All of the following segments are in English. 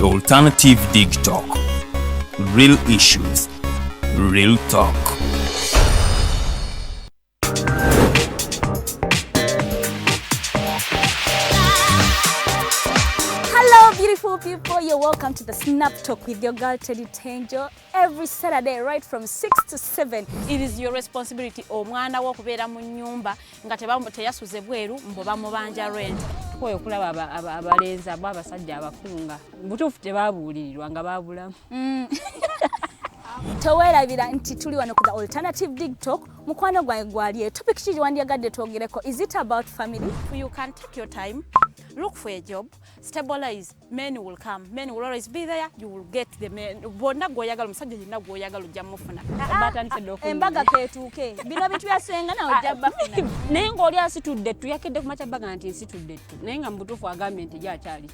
Alternative Digitalk. Real issues, real talk. Hello beautiful people, you're welcome to the Snap Talk with your girl Teddy Tanjo. Every Saturday right from 6 to 7. It is your responsibility omwana wo kubeera mu nyumba nga teyasuze bweru mbo bamubanja rent. Koyo kulaba abalenzi abasajja abakunga butuufu tebabuulirirwa nga babulamu. Towerabira nti tuli wano ku the Alternative Digitalk. Mukwano gwange gwaliye topic kiji wandiyagadde twogereko. Is it about family? You can take your time, look for a job, stabilize, men will come, men will always be there, you will get the men. Bonna goyagala musajja yenna goyagala ojja mufuna. Embaga ketuuke. Bino bitu byasenga na ojja bafuna. Naye ng'oli asitudde ttu yakedde ku makya baga nti nsitudde ttu. Naye nga mubutuufu agambye nti akyali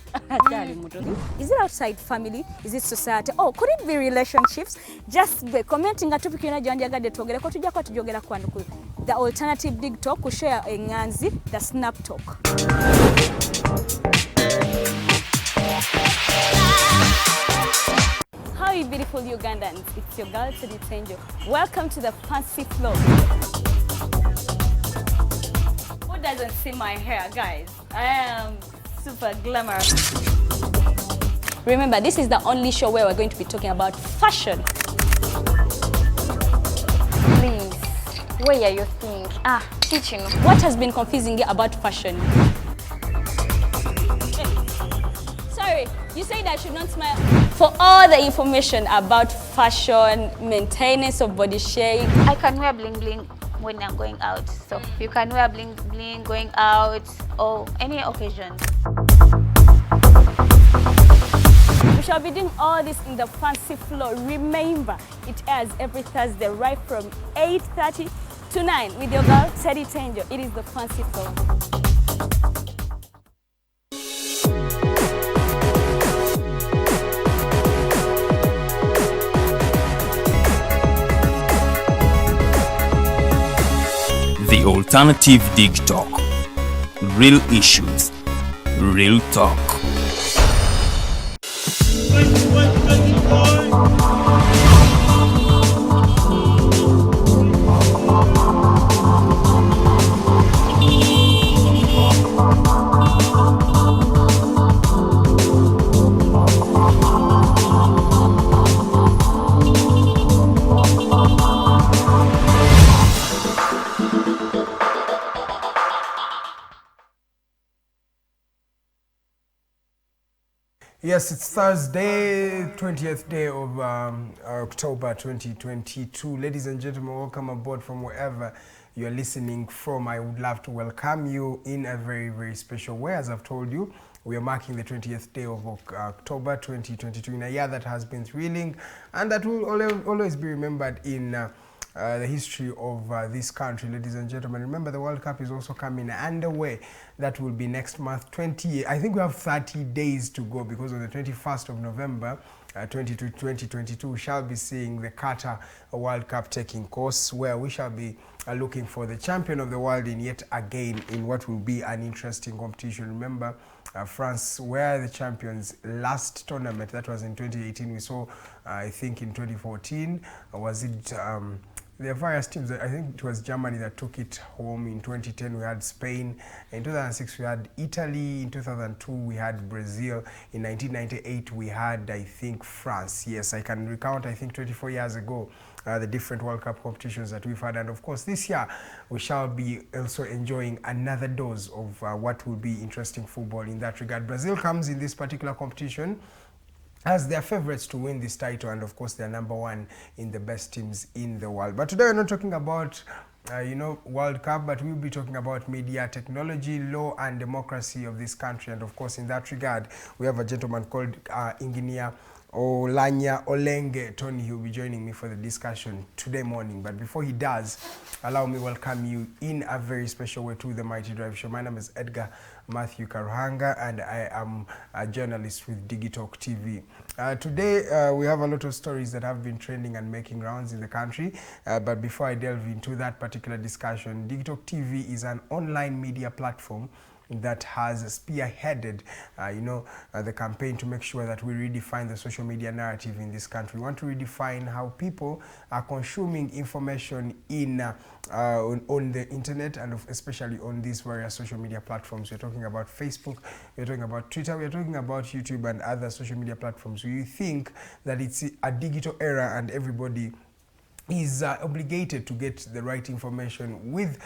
muto. Is it outside family? Is it society? Oh, could it be relationships? Just be commenting a topic yona gyandiyagadde twogereko tujjako tujogera ku the Alternative Digitalk ku share enganzi the Snap Talk. How are you beautiful Ugandans? It's your girl Teddy Tanjo. Welcome to the fancy floor. Who doesn't see my hair, guys? I am super glamorous. Remember, this is the only show where we're going to be talking about fashion. Please, where are you think? Teaching. What has been confusing you about fashion? Sorry, you said I should not smile. For all the information about fashion, maintenance of body shape. I can wear bling bling when I'm going out. So you can wear bling bling going out or any occasion. We shall be doing all this in the fancy floor. Remember, it airs every Thursday right from 8:30 to 9 with your girl Teddy Tanjo. It is the fancy floor. The Alternative Digitalk. Real issues, real talk. Yes, it's Thursday, 20th day of October 2022. Ladies and gentlemen, welcome aboard from wherever you're listening from. I would love to welcome you in a very, very special way. As I've told you, we are marking the 20th day of October 2022 in a year that has been thrilling and that will always be remembered in the history of this country. Ladies and gentlemen, remember the World Cup is also coming underway. That will be next month, I think we have 30 days to go, because on the 21st of November 2022 we shall be seeing the Qatar World Cup taking course, where we shall be looking for the champion of the world in yet again in what will be an interesting competition. Remember, France were the champions last tournament. That was in 2018. We saw, I think in 2014, was it there are various teams. I think it was Germany that took it home. In 2010 we had Spain. In 2006 we had Italy. In 2002 we had Brazil. In 1998 we had, I think, France. Yes, I can recount, I think 24 years ago, the different World Cup competitions that we've had. And of course this year we shall be also enjoying another dose of what will be interesting football in that regard. Brazil comes in this particular competition as their favorites to win this title, and of course they're number one in the best teams in the world. But today we're not talking about World Cup, but we'll be talking about media, technology, law and democracy of this country. And of course in that regard we have a gentleman called Engineer Olanya Olenge Tonny. He will be joining me for the discussion today morning. But before he does, allow me welcome you in a very special way to the Mighty Drive Show. My name is Edgar Matthew Karuhanga and I am a journalist with Digitalk TV. Today we have a lot of stories that have been trending and making rounds in the country. But before I delve into that particular discussion, Digitalk TV is an online media platform that has spearheaded, the campaign to make sure that we redefine the social media narrative in this country. We want to redefine how people are consuming information on the internet, and especially on these various social media platforms. We're talking about Facebook, we're talking about Twitter, we're talking about YouTube and other social media platforms. We think that it's a digital era and everybody is obligated to get the right information with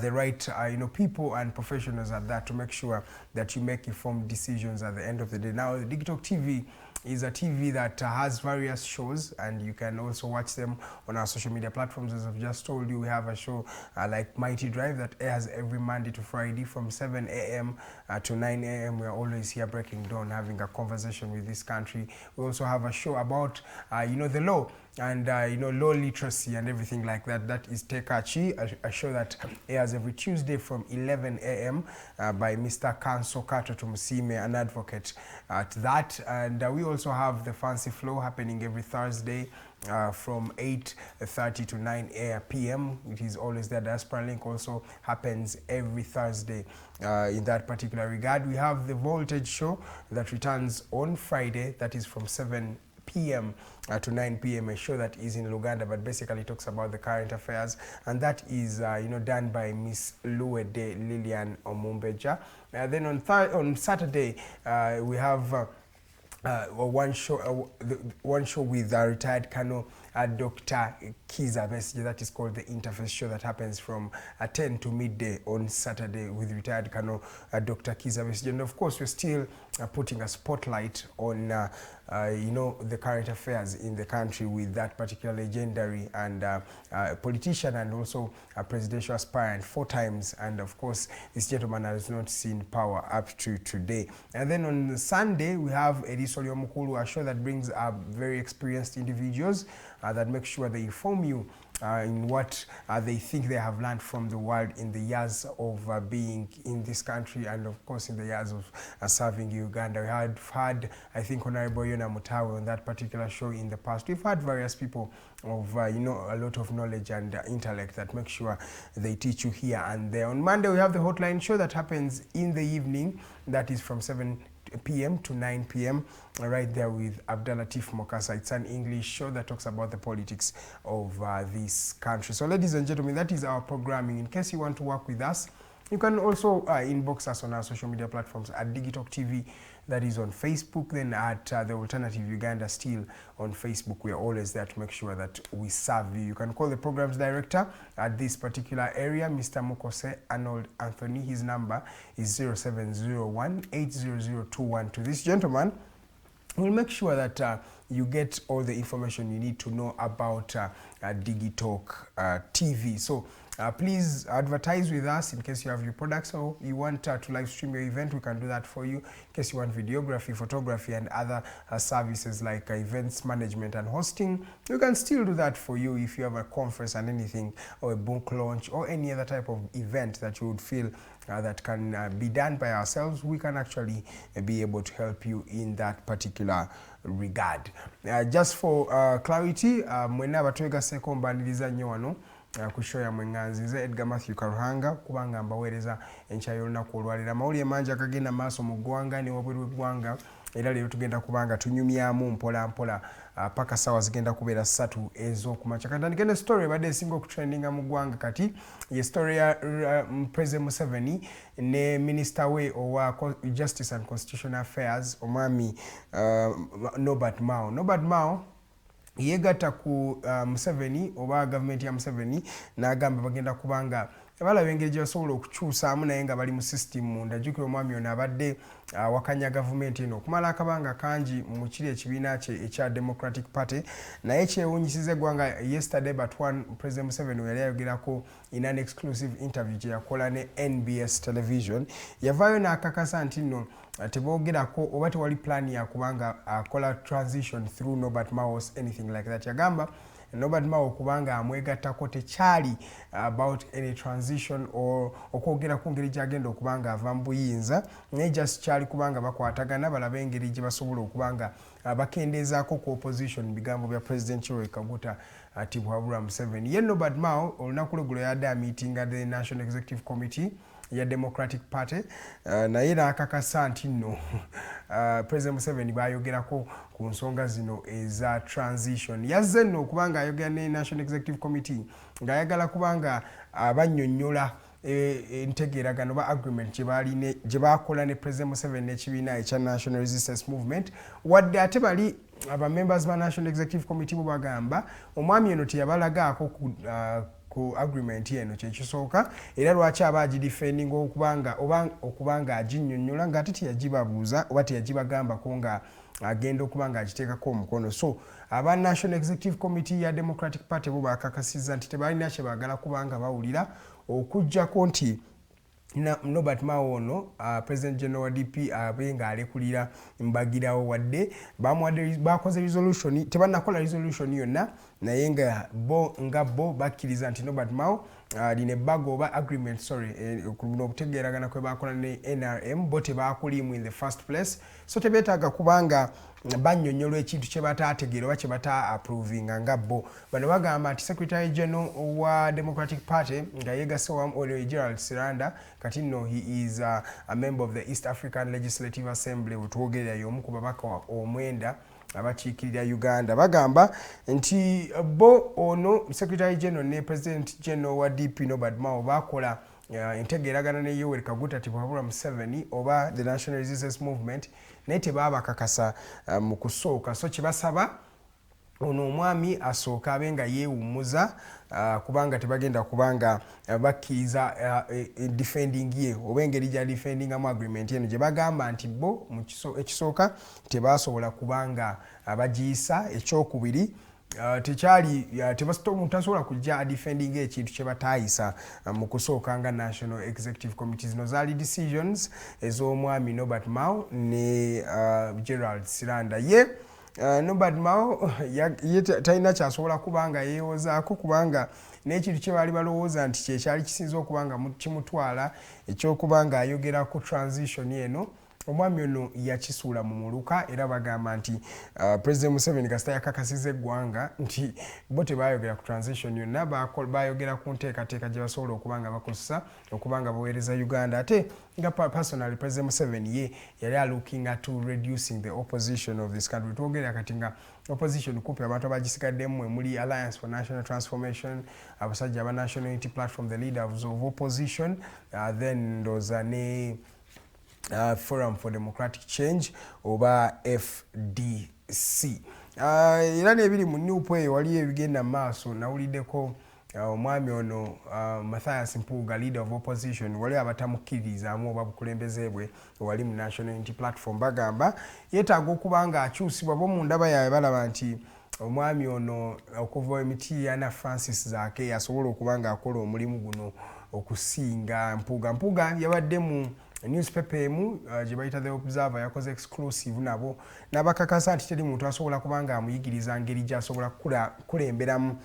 the right people and professionals at that, to make sure that you make informed decisions at the end of the day. Now, the Digitalk TV is a TV that has various shows, and you can also watch them on our social media platforms. As I've just told you, we have a show like Mighty Drive that airs every Monday to Friday from 7 a.m. To 9 a.m. We're always here breaking down, having a conversation with this country. We also have a show about the law and law literacy and everything like that. That is Tekachi, a show that airs every Tuesday from 11 a.m. By Mr. Kanso Kato Tumusime, an advocate at that. And we also have the Fancy Flow happening every Thursday from 8:30 to 9 p.m. It is always there. Diaspora Link also happens every Thursday in that particular regard. We have the Voltage Show that returns on Friday, that is from 7 p.m. To 9 p.m. a show that is in Uganda, but basically talks about the current affairs, and that is done by Miss Luede Lilian Omumbeja. Then on Saturday we have one show with retired Colonel Dr. Kiza Besige, that is called the Interface Show, that happens from 10 to midday on Saturday with retired Colonel Dr. Kiza Besige. And of course, we're still putting a spotlight on the current affairs in the country with that particular legendary and politician, and also a presidential aspirant 4 times. And of course, this gentleman has not seen power up to today. And then on Sunday, we have Edisolio Mukulu, a show that brings very experienced individuals that make sure they inform you in what they think they have learned from the world in the years of being in this country, and of course in the years of serving Uganda. We have had, I think, Honorable Yona Mutawe on that particular show in the past. We've had various people of a lot of knowledge and intellect that make sure they teach you here and there. On Monday, we have the Hotline Show that happens in the evening, that is from 7 p.m. to 9 p.m. right there with Abdulatif Mokasa. It's an English show that talks about the politics of this country. So ladies and gentlemen, that is our programming. In case you want to work with us, you can also inbox us on our social media platforms at Digitalk TV, that is on Facebook, then at The Alternative Uganda, still on Facebook. We are always there to make sure that we serve you. You can call the programs director at this particular area, Mr. Mukose Arnold Anthony. His number is 0701-800-212. This gentleman will make sure that you get all the information you need to know about Digitalk TV. So please advertise with us in case you have your products or you want to live stream your event. We can do that for you. In case you want videography, photography, and other services like events management and hosting, we can still do that for you. If you have a conference and anything, or a book launch, or any other type of event that you would feel that can be done by ourselves, we can actually be able to help you in that particular regard. Just for clarity, mwena batwega sekombaniriza nnyo wano kushoya mwenganzi nze Edgar Matthew Karuhanga kubanga mbaweereza enchayo olunaku olwalira. Amawulire mangi agagenda maaso mu ggwanga ne wabweru w'eggwanga, era leero tugenda kubanga tunyumyamu mpola mpola paka sawa zigenda kubeera 3 ez'okumakya. Katandike ne story ebadde esinga okutrendinga mu ggwanga kati ye story ya President Museveni ne Minister we owa Justice and Constitutional Affairs omwami Norbert Mao. Norbert Mao yegatta ku Museveni oba government ya Museveni n'agamba bagenda kubanga balaba engeri gye basobola okukyusaamu naye nga bali mu system munda. Jjukira omwami ono abadde wakanya gavumenti eno okumala akabanga kangi mu kiri ekibiina kye ekya Democratic Party, naye kyewunyisiza eggwanga yesterday but one President Museveni yali ayogerako in an exclusive interview gye yakola ne NBS television. Yavaayo n'akakasa nti nno teboogerako oba tewali plan ya kubanga akola transition through Norbert Mao's anything like that. Yagamba Norbert Mao kubanga amwegattako tekyali about any transition or okwogera ku ngeri gyagenda okubanga ava mu buyinza, naye just kyali kubanga bakwatagana balabe engeri gye basobola okubanga bakendeezaako ku opposition bigambo bya President Yoweri Kaguta Tibwabura Museveni. Ye Nobad Mao olunaku lwegulo yadde meeting at the National Executive Committee ya Democratic Party naye n'akakasa nti nno President Museveni baayogerako ku nsonga zino eza transition. Yazze nno okubanga ayogera ne National Executive Committee ng'ayagala kubanga abannyonnyola entegeeragano ba agreement gye baakola ne President Museveni n'ekibiina ekya National Resistance Movement wadde ate bali members ba National Executive Committee bo bagamba omwami eno teyabalagaako ku agreement eno kyekisooka era lwaki aba agidefending okubanga aginnyonnyola ng'ate teyagibabuuza oba teyagibagambako nga agenda okubanga agiteekako omukono. So aba National Executive Committee ya Democratic Party bo bakakasizza nti tebalina kye baagala kubanga bawulira okuggyako nti Nobert Mao ono President General wa DP abenga alekulira mbagirawo wadde bakoze resolution tebanakola resolution yonna naye nga bo bakkiriza nti Nobert Mao line bago oba agreement kuno okutegeeragana kwe bakola ne NRM bo tebakulimu in the first place so tebeetaaga kubanga bannyonnyola ekintu kye bataategeera oba kye bata-approvinga nga bo. Bano bagamba nti Secretary General wa Democratic Party nga yeegase wamu Gerald Siranda kati nno he is a member of the East African Legislative Assembly wetwogerera y'omu ku babaka omwenda abakiikirira Uganda. Bagamba nti bo ono Secretary General ne President General wa DP Nobert Mao bakola entegeeragana ne Yoweri Kaguta Tibwabura Museveni oba the National Resistance Movement naye tebaabakakasa mu kusooka so kibasaba ono omwami asooka abenga yeewummuza kubanga tebagenda kubanga bakkiriza defending ye oba engeri gya defendingamu agreement eno gye bagamba nti bo mu ekisooka tebaasobola kubanga bagiyisa. Ekyokubiri tekyali omuntu asobola kujja defending ekintu kye bataayisa mu kusooka nga National Executive Committee. Zino zaali decisions ez'omwami Nobert Mao ne Gerald Siranda. Ye Nobert Mao talina kyasobola kubanga yeewozaako kubanga n'ekintu kye baali balowooza nti kyekyali kisinza okubanga kimutwala ekyokubanga ayogera ku transition eno omwami ono yakisuula mu muluka era bagamba nti President Museveni kasita yakakasiza eggwanga nti bo tebaayogera ku transition yonna baayogera ku nteekateeka gye basobola okubanga bakozesa okubanga baweereza Uganda. Ate nga personally President Museveni ye yali looking at to reducing the opposition of this country. Twogerera kati nga opposition kupi abantu abagisigaddemu muli Alliance for National Transformation abasajja aba National Unity Platform the leaders of opposition then ndoza ne Forum for Democratic Change oba FDC. Era n'ebiri mu Nuupu eyo waliyo ebigenda maaso nawuliddeko omwami ono Mathias Mpuuga leader of opposition wali abatamukkiririzaamu oba bukulembeze bwe wali mu National Unity Platform bagamba yeetaaga okubanga akyusibwa bo mu ndaba yaabwe balaba nti omwami ono okuva emiti ya Anna Francis zaake yasobola okubanga akola omulimu guno okusinga Mpuuga yabadde mu newspaper emu gye bayita The Observer yakoze exclusive nabo n'abakakasa nti teri muntu asobola kubanga amuyigiriza ngeri gy'asobola kulemberamu.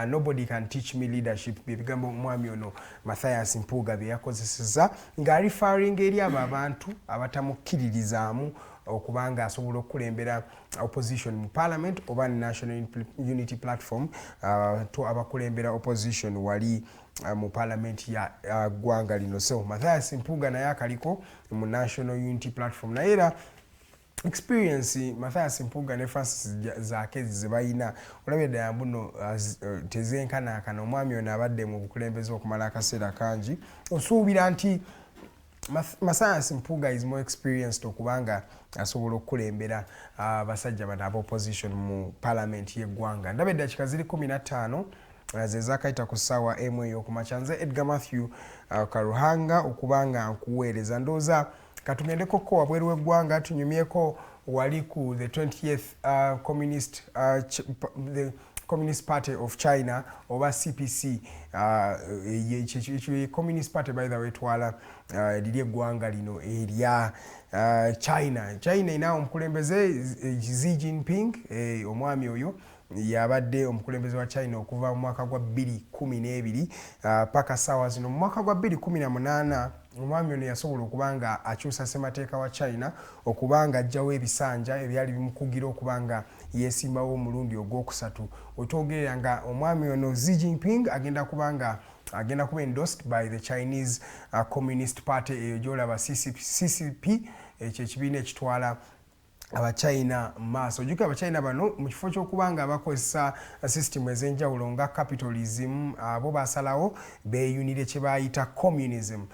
Nobody can teach me leadership byebigambo omwami ono Mathias Mpuuga bye yakozeseza nga referring eri abo abantu abatamukkiririzaamu okubanga asobola okulembera opposition mu parliament oba National Unity Platform to abakulembera opposition wali mu parliament ya ggwanga lino. So Mathias Mpuuga naye akaliko mu National Unity Platform naye era experience Mathias Mpuuga ne Francis zaake ze bayina olabye ddala mbuno tezenkanaakana omwami ono abadde mu bukulembeze okumala akaseera kangi osuubira nti Mathias Mpuuga is more experienced okubanga asobola okukulembera basajja bano aba opposition mu parliament y'eggwanga. Ndaba eddakiika ziri 15 ze zaakayita ku ssaawa emu ey'okumakya. Nze Edgar Matthew Karuhanga okubanga nkuweereza ndowooza katugendeko ko wabweru w'eggwanga tunyumyeko wali ku the 20th Communist Party of China oba CPC. Communist Party by the way twala liri eggwanga lino erya China inaawo omukulembeze Xi Jinping omwami oyo yabadde omukulembeze wa China okuva mu mwaka gwa 2012 paka ssaawa zino mu mwaka gwa 2018 omwami ono yasobola okubanga akyusa ssemateeka wa China okubanga ajjawo ebisanja ebyali bimukugira okubanga yeesimbawo omulundi ogwokusatu. Otwogerera nga omwami ono Xi Jinping agenda kuba endorsed by the Chinese Communist Party eyo gyolaba CCP ekyo ekibiina ekitwala Abachina maaso. Ojjukira Abachina bano mu kifo ky'okubanga bakozesa system ez'enjawulo nga capitalism, bo basalawo beeyunire kye bayita communism.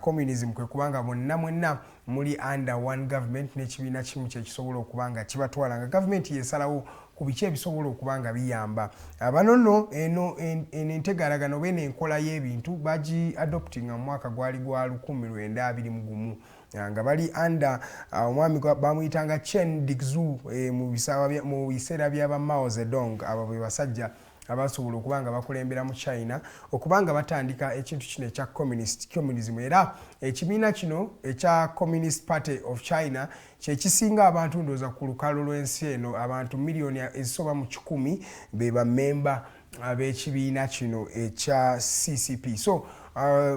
Communism kwe kubanga bonna mwenna muli under one government n'ekibiina kimu kye kisobola okubanga kibatwala nga government yesalawo ku biki ebisobola okubanga biyamba. Bano nno eno entegalagano oba enkola y'ebintu bagi adopting mu mwaka gwali gwa 1921 nga bali under omwami bamuyitanga Chen Dixu mu biseera by'aba Mao Zedong. Abo be basajja abasobola okubanga bakulembera mu China okubanga batandika ekintu kino ekya communism, era ekibiina kino ekya Communist Party of China kyekisinga abantu ndooza ku lukalu lw'ensi eno. Abantu miliyoni ezisoba mu 100 be bamemba ab'ekibiina kino ekya CCP. So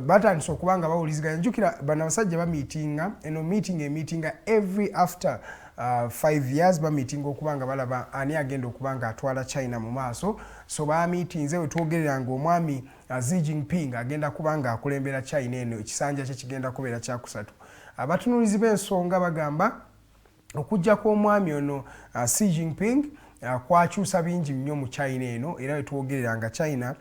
batandise okubanga bawuliziganya. Njukira bano abasajja bamiitinga eno meetinga every after 5 years bamiitinga okubanga balaba ani agenda okubanga atwala China mu maaso. So bamiitinze wetwogerera nga omwami Xi Jinping agenda kubanga akulembera China eno ekisanja kye kigenda kubeera kyakusatu. Abatunulizi b'ensonga bagamba okujja kw'omwami ono Xi Jinping kwakyusa bingi nnyo mu China eno, era wetwogerera nga China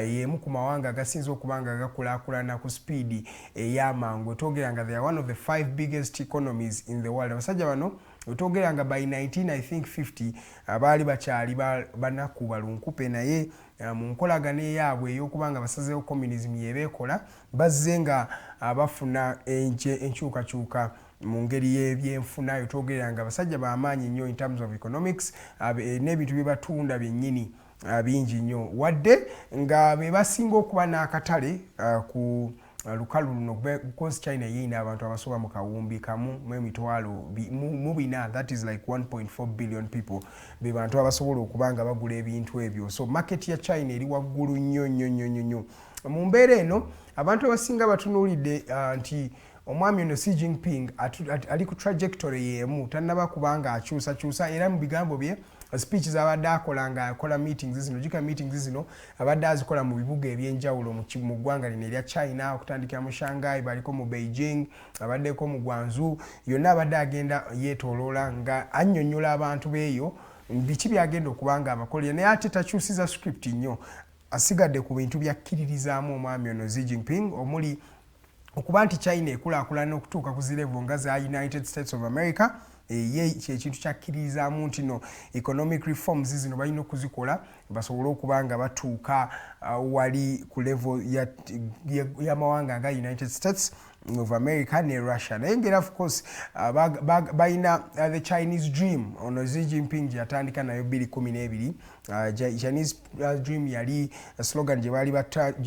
yemu ku mawanga agasinze okubanga gakulaakulana ku speedi ey'amangu. Wetwogerera nga they are one of the 5 biggest economies in the world. Abasajja bano wetwogerera nga by 1950 baali bakyali banaku balunkupe, naye mu nkolagana eyaabwe ey'okubanga basazeewo communism yebeekola bazze nga bafuna enkyukakyuka mu ngeri y'ebyenfuna. Wetwogerera nga abasajja b'amaanyi nnyo in terms of economics, n'ebintu bye batunda byennyini bingi nnyo, wadde nga be basinga okuba n'akatale ku lukalu luno because China yina abantu abasoba mu kawumbi kamu mu emitwalo mu bina, that is like 1.4 billion people be bantu abasobola okubanga bagula ebintu ebyo. So market ya China eri waggulu nnyo. Mu mbeera eno abantu abasinga batunuulidde nti omwami ono Xi Jinping ali ku trajectory yemu, tannaba kubanga akyusa era mu bigambo bye speeches abadde akola nga akola meetings zino, jika meetings zino abadde azikola mu bibuga ebyenjawulo mu ggwanga lino erya China, okutandikira mu Shanghai, baliko mu Beijing, abaddeko mu Guangzhou, yonna abadde agenda yeetooloola nga annyonnyola abantu beeyo biki byagenda okubanga abakolera, naye ate takyusiza script nnyo, asigadde ku bintu byakkiririzaamu omwami ono Xi Jinping, omuli okuba nti China ekulaakulana okutuuka ku zilevo nga za United States of America. Ye kyekintu kyakkiririzaamu nti no economic reforms zino balina okuzikola basobole okubanga batuuka wali ku level y'amawanga nga United States of America ne Russia. Naye ngera of course balina the Chinese dream ono Xi Jinping yatandika nayo 2012. Chinese dream yali slogan gye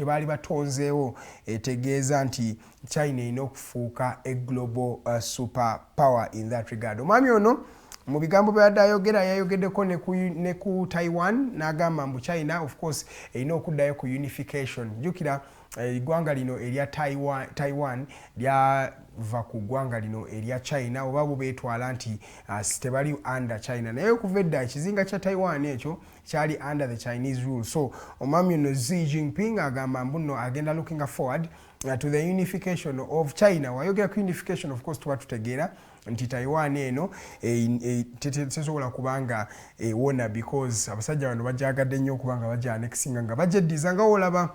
baali batonzeewo etegeeza nti China ina okufuuka a global super power in that regard. Omwami ono mu bigambo byadde ayogera yayogeddeko ne ku Taiwan n'agamba mbu China of course erina okuddayo ku unification. Jjukira eggwanga lino erya Taiwan lyava ku ggwanga lino erya China, oba bo beetwala nti tebali under China, naye okuva edda ekizinga kya Taiwan ekyo kyali under the Chinese rule. So omwami ono Xi Jinping agamba mbu nno agenda looking forward to the unification of China. Wayogera ku unification of course tuba tutegeera nti Taiwan eno tesobola kubanga wona because abasajja bano bajagadde nnyo okubanga bajanexinga nga bajeddiza nga olaba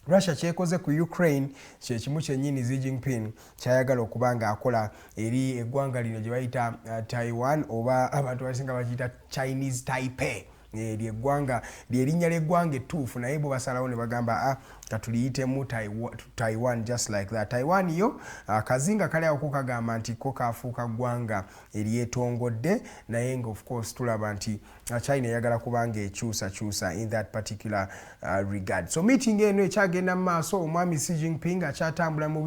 Russia kyekoze ku Ukraine kyekimu kyennyini Xi Jinping kyayagala okubanga akola eri eggwanga lino gye bayita Taiwan, oba abantu abasinga bakiyita Chinese Taipei. Ly'eggwanga ly'erinnya ly'eggwanga ettuufu, naye bo basalawo ne bagamba katuliyitemu Taiwan just like that. Taiwan yo akazinga kali ako kagamba nti ko kafuuka ggwanga eryetongodde, naye nga of course tulaba nti China yagala kubanga ekyusa in that particular regard. So meeting eno ekyagenda mu maaso, omwami Xi Jinping akyatambula mu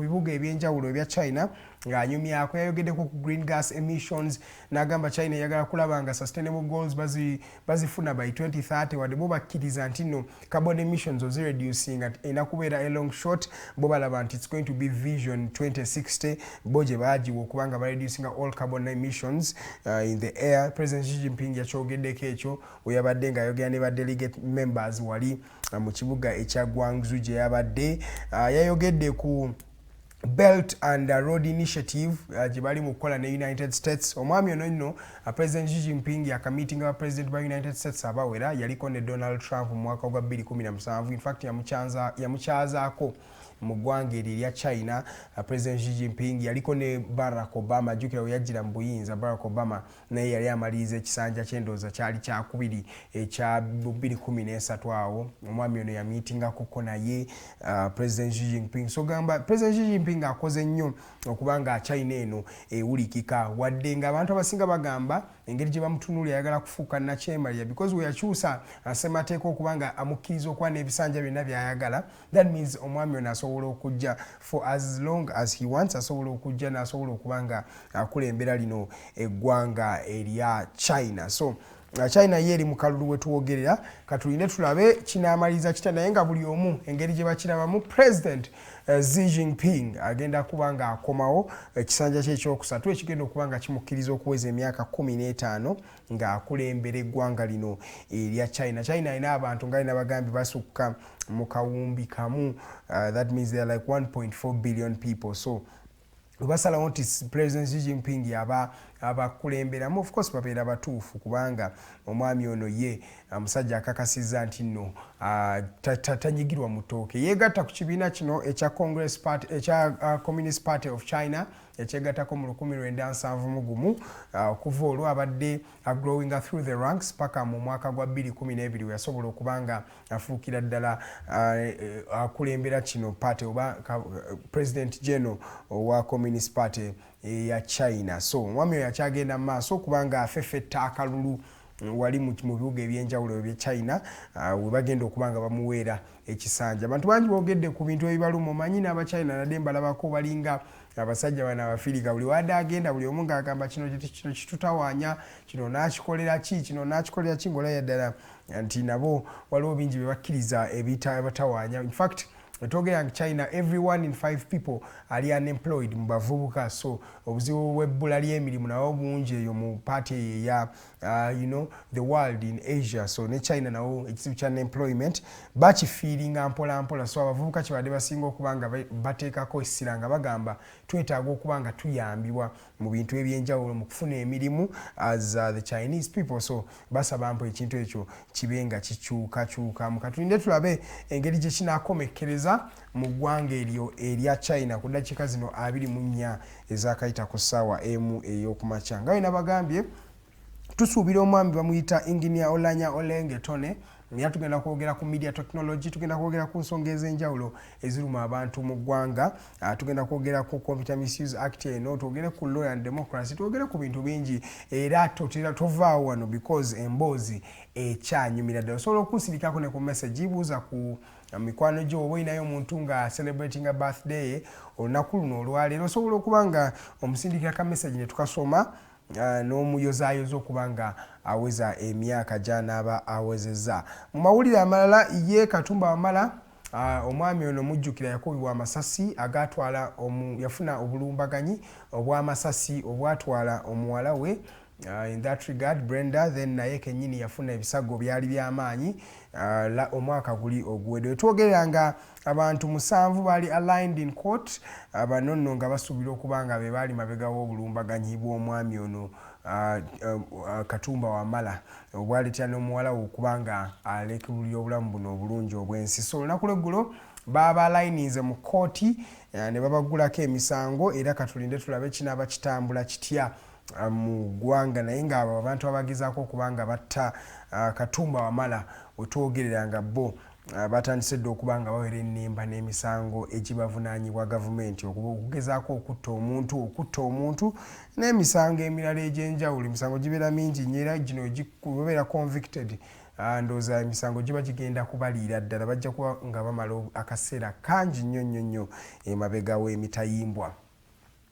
bibuga ebyenjawulo ebya China ng'anyumyako. Yayogeddeko ku green gas emissions, n'agamba China yagala kulaba nga sustainable goals bazifuna by 2030 wadde bo bakkiriza nti no carbon emissions ozireducing enakubeera a long shot bo balaba nti it's going to be vision 2060 bo gye baagiwa okubanga bareducing all carbon emissions in the air. President Xi Jinping yakyogeddeko ekyo we yabadde ng'ayogera ne ba delegate members wali mu kibuga ekya Guangzhou gye yabadde yayogedde ku Belt and Road Initiative gye bali mu kukola ne United States. Omwami ono nno President Xi Jinping yakamitinga ba President ba United States abawera yaliko ne Donald Trump mu mwaka gwa 2017. In fact yamukyazaako mu ggwanga erya China. President Xi Jinping yaliko ne Barack Obama jukira we yajjira mu buyinza. Barack Obama naye yali amaliriza ekisanja ky'endooza kyali kyakubiri ekya 2013 awo. Omwami ono yamitingako naye President Xi Jinping. So gamba President Xi Jinping akoze nnyo okubanga China eno ewulikika wadde nga abantu abasinga bagamba engeri gye bamutunuulira ayagala kufuuka nakyemalira because we yakyusa asemateeka okubanga amukkiriza okuba n'ebisanja byonna by'ayagala. That means omwami ono asobola okujja for as long as he wants, asobola okujja n'asobola okubanga akulembera lino eggwanga erya China. So China yeri mu kalulu we tuwogerera katulinde tulabe kinamaliza kita naye nga buli omu engeri gye bakirabamu President Xi Jinping agenda kubanga akomawo ekisanja kye ekyokusatu ekigenda okubanga kimukkiriza okuweza emyaka 15 nga akulembera eggwanga lino erya China. China ina abantu nga ina bagambi basukka mu kawumbi kamu. That means they are like 1.4 billion people. So basalawo nti President Xi Jinping abakulemberamu of course babeera batuufu kubanga omwami ono ye musajja akakasizza nti nno tanyigirwa mu ttooke. Yeegatta ku kibiina kino ekya Congress Party ekya Communist Party of China ekyegattako mu 1971 okuva olwo abadde growing through the ranks paka mu mwaka gwa 2012 we yasobola okubanga afuukira ddala akulembera kino party oba President General wa Communist Party ya China. So mwami oyo akyagenda mu maaso okubanga afeffetta akalulu wali mu bibuga ebyenjawulo ebya China we bagenda okubanga bamuweera ekisanja. Abantu bangi boogedde ku bintu ebibaluma omanyi n'aba China nadde mbalabako balinga abasajja bana abafirika buli wadde agenda buli omu ng'agamba kino kitutawaanya kino n'akikolera ki kino n'akikolera ki ng'olaya ddala nti nabo waliwo bingi bye bakkiriza ebatawaanya. In fact twogera nti China every 1 in 5 people ali unemployed mu bavubuka. So obuzibu bw'ebbula ly'emirimu nawo bungi eyo mu party ya the world in Asia. So ne China nawo ekizibu kya unemployment bakifiiringa mpola mpola. So abavubuka kibadde basinga okubanga bateekako essira nga bagamba twetaaga okubanga tuyambibwa mu bintu ebyenjawulo mu kufuna emirimu as the Chinese people. So basaba mpo ekintu ekyo kibenga kikyukakyuka mu katulinde tulabe engeri gye kinaakomekkereza mu ggwanga eryo erya China ku ddakiika zino 24 ezakayita ku ssaawa emu ey'okumakya. Nga bwe nabagambye tusuubira omwami bamuyita Engineer Olanya Olenge Tonny. Naye tugenda kwogera ku media technology, tugenda kwogera ku nsonga ez'enjawulo eziruma abantu mu ggwanga, tugenda kwogera ku Computer Misuse Act eno, twogere ku Law and Democracy, twogere ku bintu bingi era tovaawo wano because emboozi ekyanyumira ddala. Osobola okunsirikako ne ku message buuza ku mikwano gyo oba inayo omuntu nga celebrating a birthday olunaku luno olwaleero osobola okuba nga omusindikira ka message ne tukasoma n'omuyozaayoza okubanga aweza emyaka gy'anaaba awezezza. Mu mawulire amalala ye Katumba Wamala omwami ono mujjukira yakubibwa amasasi agatwala yafuna obulumbaganyi obw'amasasi obwatwala omuwala we. In that regard Brenda then naye kennyini yafuna ebisago byali by'amaanyi omwaka guli oguwedde. Twogeranga abantu 7 bali aligned in court. Bano nno nga basuubira okubanga be baali mabega w'obulumbaganyi bw'omwami ono Katumba Wamala obwaleetera n'omuwala we okubanga alekulira obulamu buno obulungi obw'ensi. So olunaku lw'eggulo baba alayinize mu kooti ne babagulako emisango era katulinde tulabe kinaaba kitambula kitya mu ggwanga. Naye ng'abo abantu abagezaako okubanga batta Katumba Wamala wetwogereranga bo batandise dde okubanga bawera ennimba n'emisango egibavunaanyibwa gavumenti okugezaako okutta omuntu n'emisango emirala egy'enjawulo. Emisango gibeera mingi nnyo era gino babeera convicted ndowooza emisango giba gigenda kubaliira ddala bajja kuba nga bamala akaseera kangi nnyo emabega w'emitayimbwa.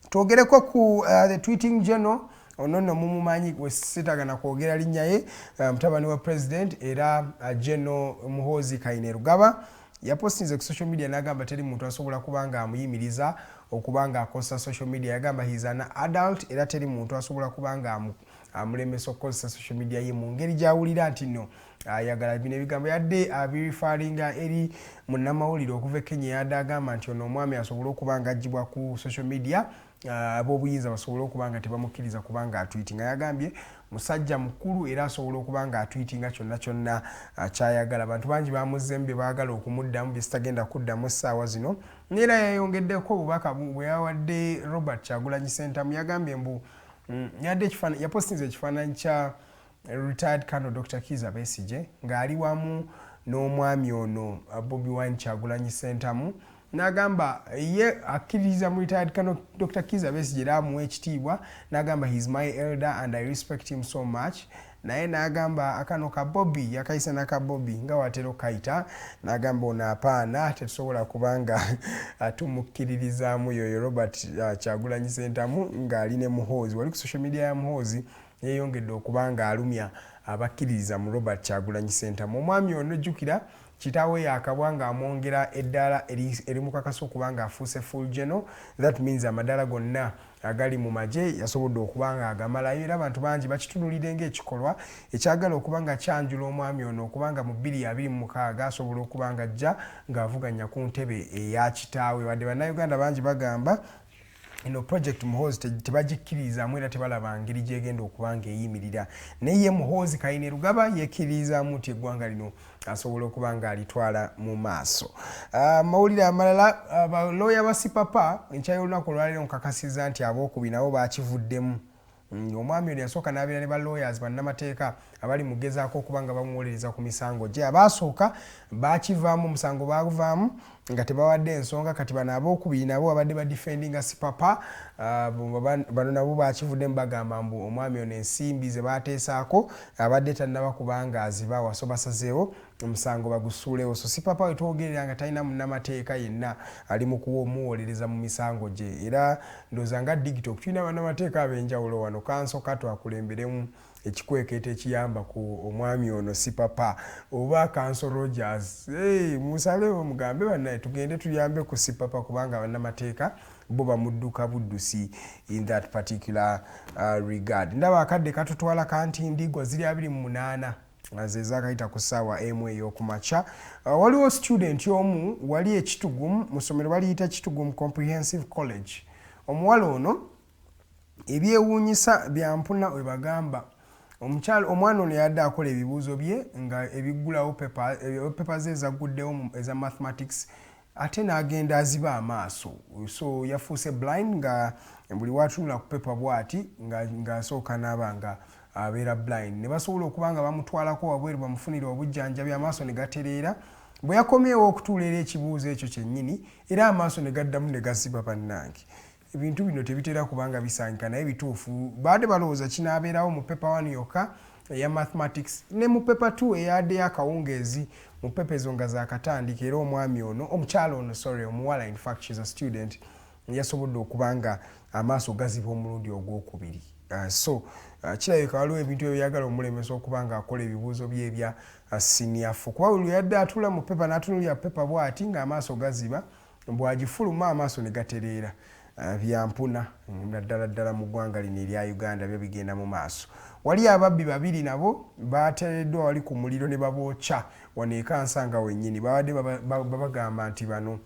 Twogereko ku the tweeting journal ono nno mumumanyi wesitagana kwogera linnya ye mutabani wa president era General Muhoozi Kainerugaba yapostinze ku social media n'agamba teri muntu asobola kubanga amuyimiriza okubanga akozesa social media. Yagamba he is an adult era teri muntu asobola kubanga amulemesa okukozesa social media ye mu ngeri gyawulira nti nno ayagala bino ebigambo yadde abirifaringa eri munnamawulire okuva e Kenya yadde agamba nti ono omwami asobola okubanga agibwa ku social media ab'obuyinza basobola okubanga tebamukkiriza kubanga atwitinga. Yagambye musajja mukulu era asobola okubanga atwitinga kyonna kyonna kyayagala. Abantu bangi bamuzembe baagala okumuddamu byesitagenda kuddamu essaawa zino. Neera yayongeddeko obubaka bwe yawadde Robert Kyagulanyi Ssentamu. Yagambye mbu yapostinze ekifaananyi kya retired Colonel Dr. Kizza Besigye ng'ali wamu n'omwami ono Bobi Wine Kyagulanyi Ssentamu. N'agamba ye akkiririza mu retired Colonel Dr. Kizza Besigye era amuwa ekitiibwa. N'agamba he is my elder and I respect him so much. Naye n'agamba akano ka Bobby yakayisa n'aka Bobby nga watera okayita. N'agamba ono apaana tetusobola kubanga tumukkiririzaamu yoyo Robert Kyagulanyi Ssentamu ng'ali ne Muhoozi. Wali ku social media ya Muhoozi yeeyongedde okubanga alumya abakkiririza mu Robert Kyagulanyi Ssentamu. Omwami ono jjukira kitaawe yaakabwa ng'amwongera eddaala erimukakasa okubanga afuuse full general. That means amaddaala gonna agali mu magye yasobodde okubanga agamalayo era abantu bangi bakitunulire ng'ekikolwa ekyagala okubanga kyanjula omwami ono okubanga mu 2026 asobola okubanga ajja ng'avuganya ku ntebe eya kitaawe. Wadde bannayuganda bangi bagamba ino project Muhoozi tebagikkiririzaamu era tebalaba ngeri gyegenda okubanga eyimirira. Naye ye Muhoozi Kainerugaba yekkiririzaamu nti eggwanga lino asobola okubanga alitwala mu maaso. Mawulire amalala abalooya ba Sipapa enkya y'olunaku olwaleero nkakasiza nti abookubiri nabo baakivuddemu. Omwami ono yasooka n'abeera ne ba lawyers bannamateeka abali mu gezaako okubanga bamuwolereza ku misango gye. Abaasooka baakivaamu omusango baaguvaamu nga tebawadde ensonga. Kati bano abookubiri nabo abadde badifendinga Sipapa bano nabo baakivuddemu bagamba mbu omwami ono ensimbi ze baateesaako abadde tannaba kubanga azibawa so basazeewo omusango bagusuulewo. So Sipapa we twogerera nga talina munnamateeka yenna ali mu kuwomuwolereza mu misango gye era ndowooza nga Digitalk tulina bannamateeka ab'enjawulo wano kansooka twakulemberemu ekikwekeeta ekiyamba ku omwami ono Sipapa oba Council Rogers. Musalewo mugambe bannaye tugende tuyambe ku Sipapa kubanga bannamateeka bo bamudduka buddusi in that particular regard. Ndaba akadde katutwala kantindigwa ziri 28 zezakayita ku ssaawa emu ey'okumakya. Waliwo student y'omu wali ekitugumu mu ssomero baliyita Kitugumu Comprehensive College. Omuwala ono ebyewuunyisa byampuna we bagamba omwana ono yadde akola ebibuuzo bye nga ebiggulawo pepa ze ezaguddewo eza mathematics ate n'agenda aziba amaaso. So yafuuse blind nga buli watunula ku pepa bw'ati ng'asooka n'aba nga abeera blind. Ne basobola okubanga bamutwalako wabweru bamufunira obujjanjabi amaaso ne gatereera. Bwe yakomyewo okutuula era ekibuuzo ekyo kyennyini era amaaso ne gaddamu ne gaziba bannange. Ebintu bino tebitera kubanga bisangika naye bituufu. Baadde balowooza kinaabeerawo mu pepa 1 yokka eya mathematics ne mu pepa 2 eyadde akawungeezi mu pepa ezo nga zaakatandika era omwami ono omukyala ono omuwala in fact she's a student yasobodde okubanga amaaso gaziba omulundi ogwokubiri. So kirabika waliwo ebintu ebyagala omulemesa okubanga akola ebibuuzo bye ebya siniafu kuba buli yadde atula mu pepa n'atunulira pepa bw'ati ng'amaaso gaziba bw'agifuluma amaaso ne gatereera. Byampuna naddala mu ggwanga lino erya Uganda byo bigenda mu maaso. Wali ababbi babiri nabo bateereddwa wali ku muliro ne babookya wano eka Nsanga wennyini. Babadde babagamba nti bano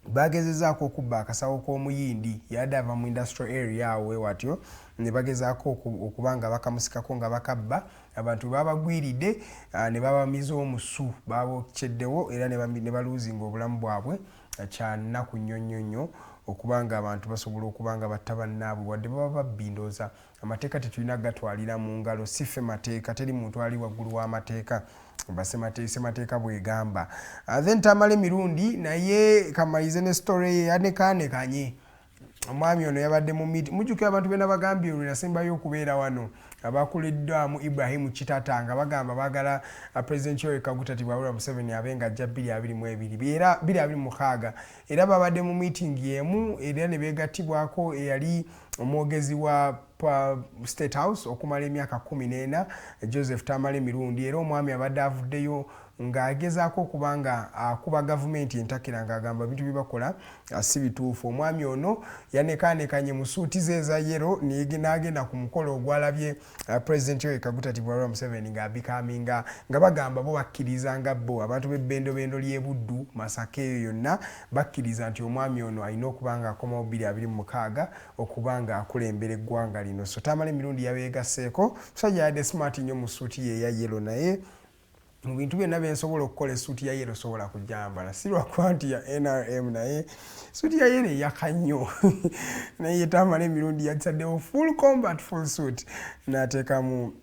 bagezezaako okubba akasawo k'omuyindi yadde ava mu industrial area awo watyo ne bagezaako okubanga bakamusikako nga bakabba. Abantu babagwiridde ne babamiza omusu babokyedewo era ne baluuzinga obulamu bwabwe kya nnaku nnyonnyonnyo okubanga abantu basobola okubanga batta bannaabwe wadde baba babbindooza. Amateeka tetulina gatwalira mu ngalo, si ffe mateeka, teri muntu ali waggulu w'amateeka semateeka bwegamba. Then tamale mirundi naye kamalize ne story ye yanekaanekanye. Omwami ono yabadde mu meeting. Mujjukira abantu bena bagambye olwo yasembayo okubeera wano abakuliddwamu Ibrahim Chitatanga bagamba bagala President Yoweri Kaguta Bwawula Museveni abenga ajja 2022 era 2026 era babadde mu meeting yemu era ne begattibwako eyali omwogezi wa State House okumala emyaka 14 Joseph Tamale Mirundi era omwami abadde avuddeyo ng'agezaako okubanga akuba gavumenti entakira ng'agamba bintu bibakola si bituufu. Omwami ono yanekaanekanye mu suuti ze eza yero n'agenda ku mukolo ogwalabye President Yoweri Kaguta Bwawula Museveni ng'abikaminga nga bagamba bo bakkiriza nga bo abantu b'ebbendobendo ly'e Buddu Masaka eyo yonna bakkiriza nti omwami ono alina okubanga akomawo 2026 okubanga akulembera eggwanga lino. So Tamale Mirundi yabeegasseeko musajja yadde smart nnyo mu suuti ye eya yero naye mu bintu byonna byensobola okukola essuuti ya yero sobola kujambala si lwakuba nti ya NRM naye suuti ya yero eyaka nnyo naye Tamale Mirundi yasaddewo full combat full suit n'ateekamu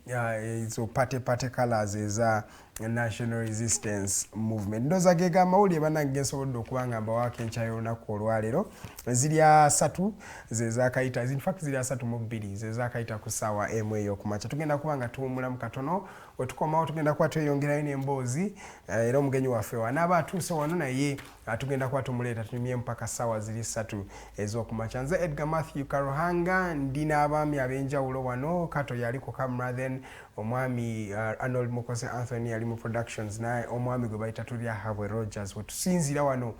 ezo pate colors eza National Resistance Movement. Ndoza gega mawulire banange nsobodde okubanga mbawaako enkya y'olunaku olwaleero ziri 3 zezakayita in fact ziri 32 zezakayita ku ssaawa emu ey'okumakya. Tugenda kubanga tuwummulamu katono wetukomawo tugenda kuba tweyongerayo n'emboozi era omugenyi waffe wanaaba atuuse wano naye tugenda kuba tumuleeta tunyumye mpaka ssaawa ziri 3 ez'okumakya. Nze Edgar Matthew Karuhanga ndi n'abaami ab'enjawulo wano Kato yali ku camera then omwami Arnold Mukose Anthony yali mu productions naye omwami gwe bayita Tulya Habwe Rogers wetusinzira wano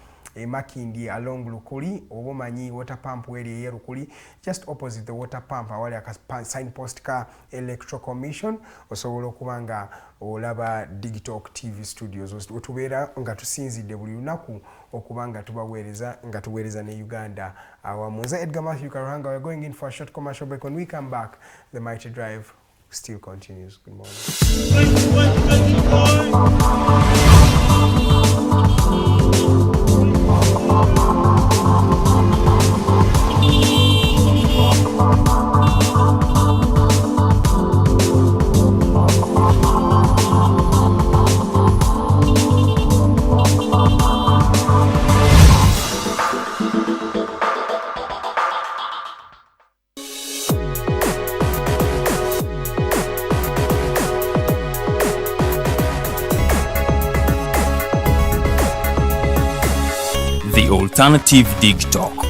Makindi along Lukuli oba omanyi water pump weri eye Lukuli just opposite the water pump awali aka signpost ka Electoral Commission osobola okubanga olaba Digitalk TV studios otubeera nga tusinzidde buli lunaku okubanga tubaweereza nga tuweereza ne Uganda awamu. Nze Edgar Matthew Karuhanga, we're going in for a short commercial break. When we come back the mighty drive still continues. Good morning. The Alternative Digitalk.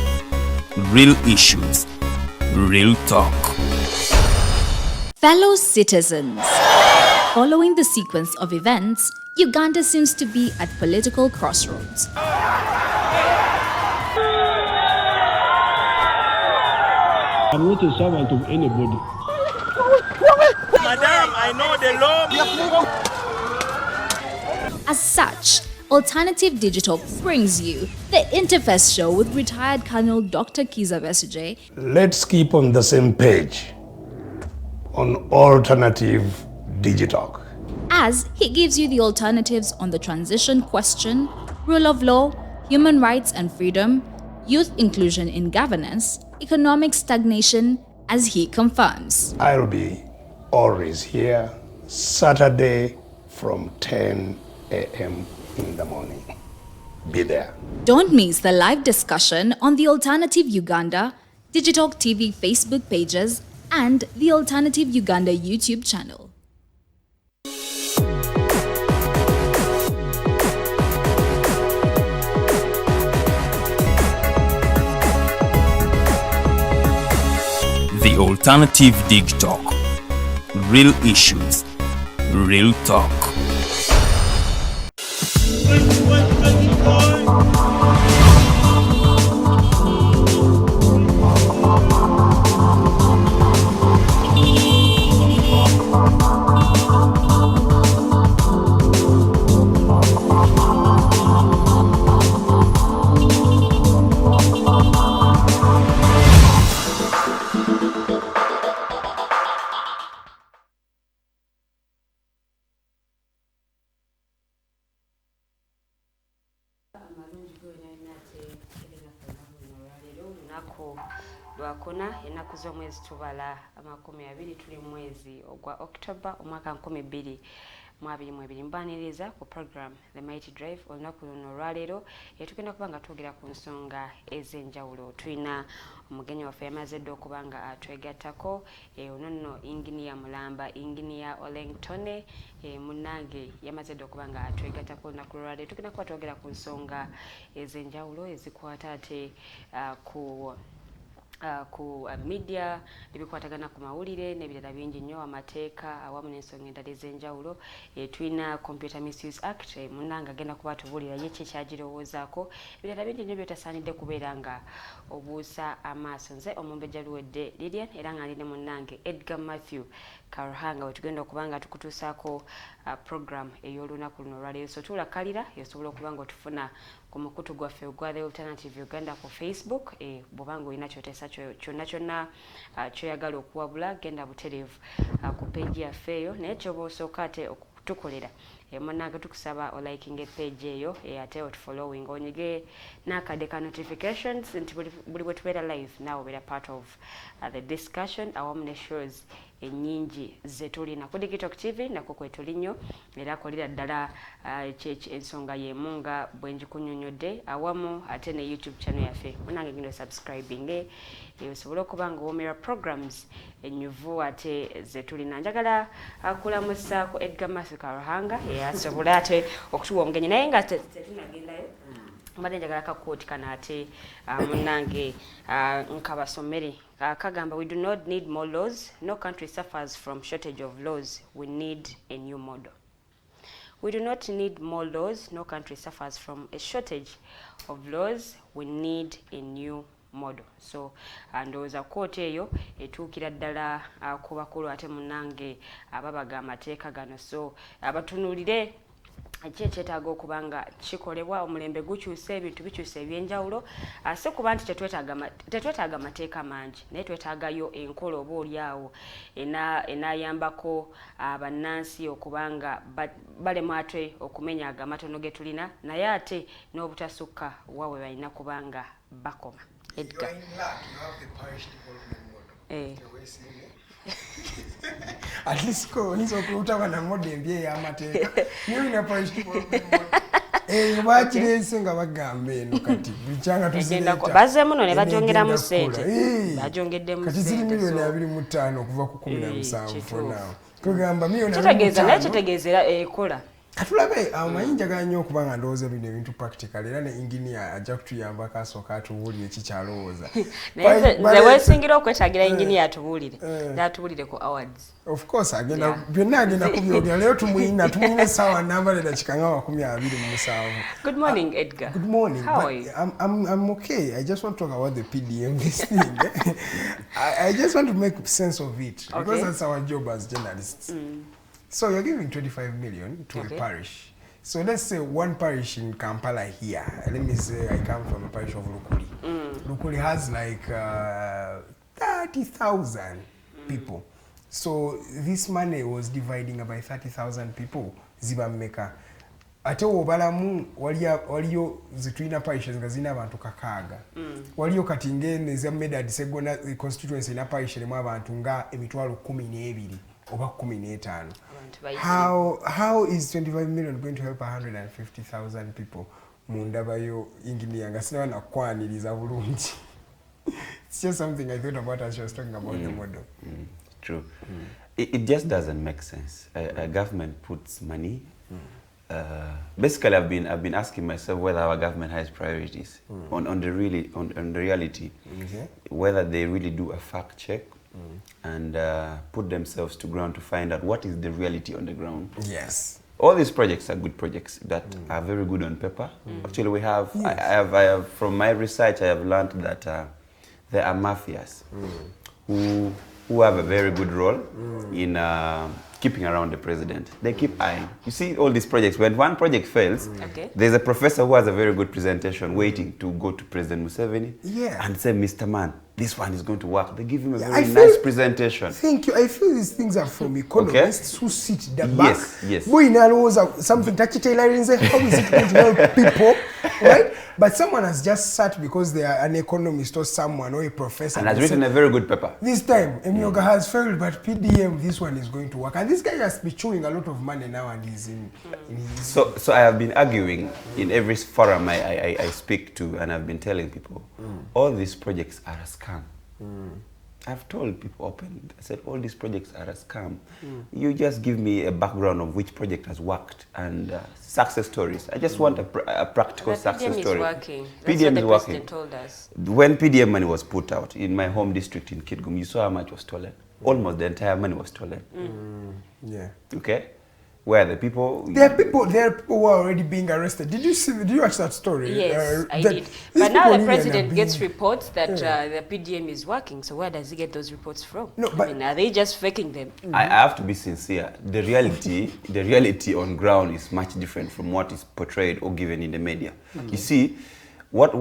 Real issues, real talk. Fellow citizens, following the sequence of events, Uganda seems to be at political crossroads. I'm not a servant of anybody. Madam, I know the law. As such, Alternative Digital brings you the Interface Show with retired Colonel Dr. Kiza Besuje. Let's keep on the same page on Alternative Digitalk. As he gives you the alternatives on the transition question, rule of law, human rights and freedom, youth inclusion in governance, economic stagnation, as he confirms. I'll be always here Saturday from 10 a.m. in the morning. Be there. Don't miss the live discussion on the Alternative Uganda, Digitalk TV Facebook pages, and the Alternative Uganda YouTube channel. The Alternative Digitalk. Real issues, real talk. Lwakuna ennaku z'omwezi tubala 20 tuli mu mwezi ogwa October omwaka 2026 2022 mbaniriza ku program The Mighty Drive olunaku luno olwaleero tugenda kuba nga twogera ku nsonga ez'enjawulo. Tulina omugenyi waffe yamaze dda okuba nga atwegattako ono nno Engineer Mulamba, Engineer Olenge Tonny, munnange yamaze dda okuba nga atwegattako olunaku olwaleero. Tugenda kuba twogera ku nsonga ez'enjawulo ezikwata ate ku media ebikwatagana ku mawulire n'ebirala bingi nnyo, amateeka awamu n'ensonga endala ez'enjawulo. Tulina Computer Misuse Act, munnanga agenda kuba tubuulira ye ki kyagirowoozaako, ebirala bingi nnyo by'otasaanidde kubeera nga obuusa amaaso. Nze omumbejja luwedde Lilian era nga ndi ne munnange Edgar Matthew Karuhanga we tugenda okuba nga tukutuusaako program ey'olunaku luno olwaleero. So tuulakalira yosobola okuba nga otufuna ku mukutu gwaffe ogwa The Alternative Uganda ku Facebook. Bw'obanga olina kyoteesa kyonna kyoyagala okuwabula, genda butereevu ku page yaffe eyo, naye kyoba osooka ate okutukolera munnange tukusaba oliking page eyo ate otufollowing onyige n'akadde ka notifications nti buli bwe tubeera live naawe obeera part of the discussion awamu ne shows ennyingi zetulina ku Digitalk TV nako kwetuli nnyo era akolera ddala ensonga y'emu nga bwe njikunyonyodde awamu ate ne YouTube channel yaffe munnange genda subscribing osobola okuba nga woomera programs ennyuvu ate zetulina. Njagala kulamusaako Edgar Matthew Karuhanga asobola ate okutuwa omugenyi naye nga tetunagendayo mbadde njagala kakooti kana ate munnange nkabasomere kagamba, we do not need more laws. No country suffers from shortage of laws. We need a new model. We do not need more laws. No country suffers from a shortage of laws. We need a new model. So ndowooza kooti eyo etuukira ddala ku bakulu ate munnange ababaga amateeka gano. So abatunuulire ekyetaaga okuba nga kikolebwa, omulembe gukyusa, ebintu bikyusa ebyenjawulo. Si kuba nti tetwetaaga mateeka mangi, naye twetaagayo enkola oba oliawo enaayambako bannansi okuba nga balema ate okumenya amatono ge tulina, naye ate n'obutasukka wawe balina kuba nga bakoma. Edgar. At least ko nizo kuutawa na model mbye ya amateeka. Niyo ina parish development model. Bakirese nga bagambe eno kati bichanga tuzenda ko baze muno ne bajongeramu sente. Bajongeddemu kati ziri milioni 25 okuva ku 17 for now. Kugamba milioni 25. Kitegeeza naye kitegeezera ekola. Katulabe amayinja ganyo okubanga ndowooza bino ebintu practical era ne engineer ajja kutuyamba kasooka atubuulire ekikyalowooza. Nze weesingira okwetaagira engineer atubuulire n'atubuulire ku awards. Of course agenda byonna agenda kubyogera leero tumuyina essaawa nambala dakika nga 27. Good morning, Edgar. Good morning. How are you? I'm okay. I just want to talk about the PDM this thing. I just want to make sense of it because that's our job as journalists. So you're giving 25 million to a parish. So let's say one parish in Kampala here. Let me say I come from a parish of Lukuli. Lukuli has like 30,000 people. So this money was dividing by 30,000 people. Ziba meka. Ate obalamu waliyo zitulina parishes nga zina abantu kakaaga. Waliyo kati ngene za Medad Segona constituency na parish erimu abantu nga emitwalo 12 oba 15. How is 25 million going to help 150,000 people? Mundabayo engineer nga sina na kwaniriza bulungi. It's just something I thought about as she was talking about the model. True. It just doesn't make sense. A government puts money. Basically, I've been asking myself whether our government has priorities on the reality, whether they really do a fact check. And put themselves to ground to find out what is the reality on the ground. Yes. All these projects are good projects that are very good on paper. Actually, we have, I have, from my research, I have learned that there are mafias who have a very good role in keeping around the president. They keep eyeing. You see all these projects, when one project fails, there's a professor who has a very good presentation waiting to go to President Museveni and say, Mr. Man, this one is going to work. They give him a very nice presentation. Thank you. I feel these things are from economists who sit the back. Yes. Boy, now something touchy tailoring. How is it going to help people? right? But someone has just sat because they are an economist or someone or a professor. And has written a very good paper. This time, Emioga has failed, but PDM, this one is going to work. And this guy has been chewing a lot of money now and he's in his... So I have been arguing in every forum I speak to, and I've been telling people, all these projects are a scam. I've told people openly, I said, all these projects are a scam. You just give me a background of which project has worked and success stories. I just want a practical success story. PDM is working. That's PDM what the is working. president told us. When PDM money was put out in my home district in Kitgum, you saw how much was stolen. Almost the entire money was stolen. Yeah. Okay? Where the people... There are people who are already being arrested. Did you watch that story? Yes, I did. But now the president gets reports that the PDM is working. So where does he get those reports from? No, but I mean, are they just faking them? I have to be sincere. The reality on ground is much different from what is portrayed or given in the media. You see, what the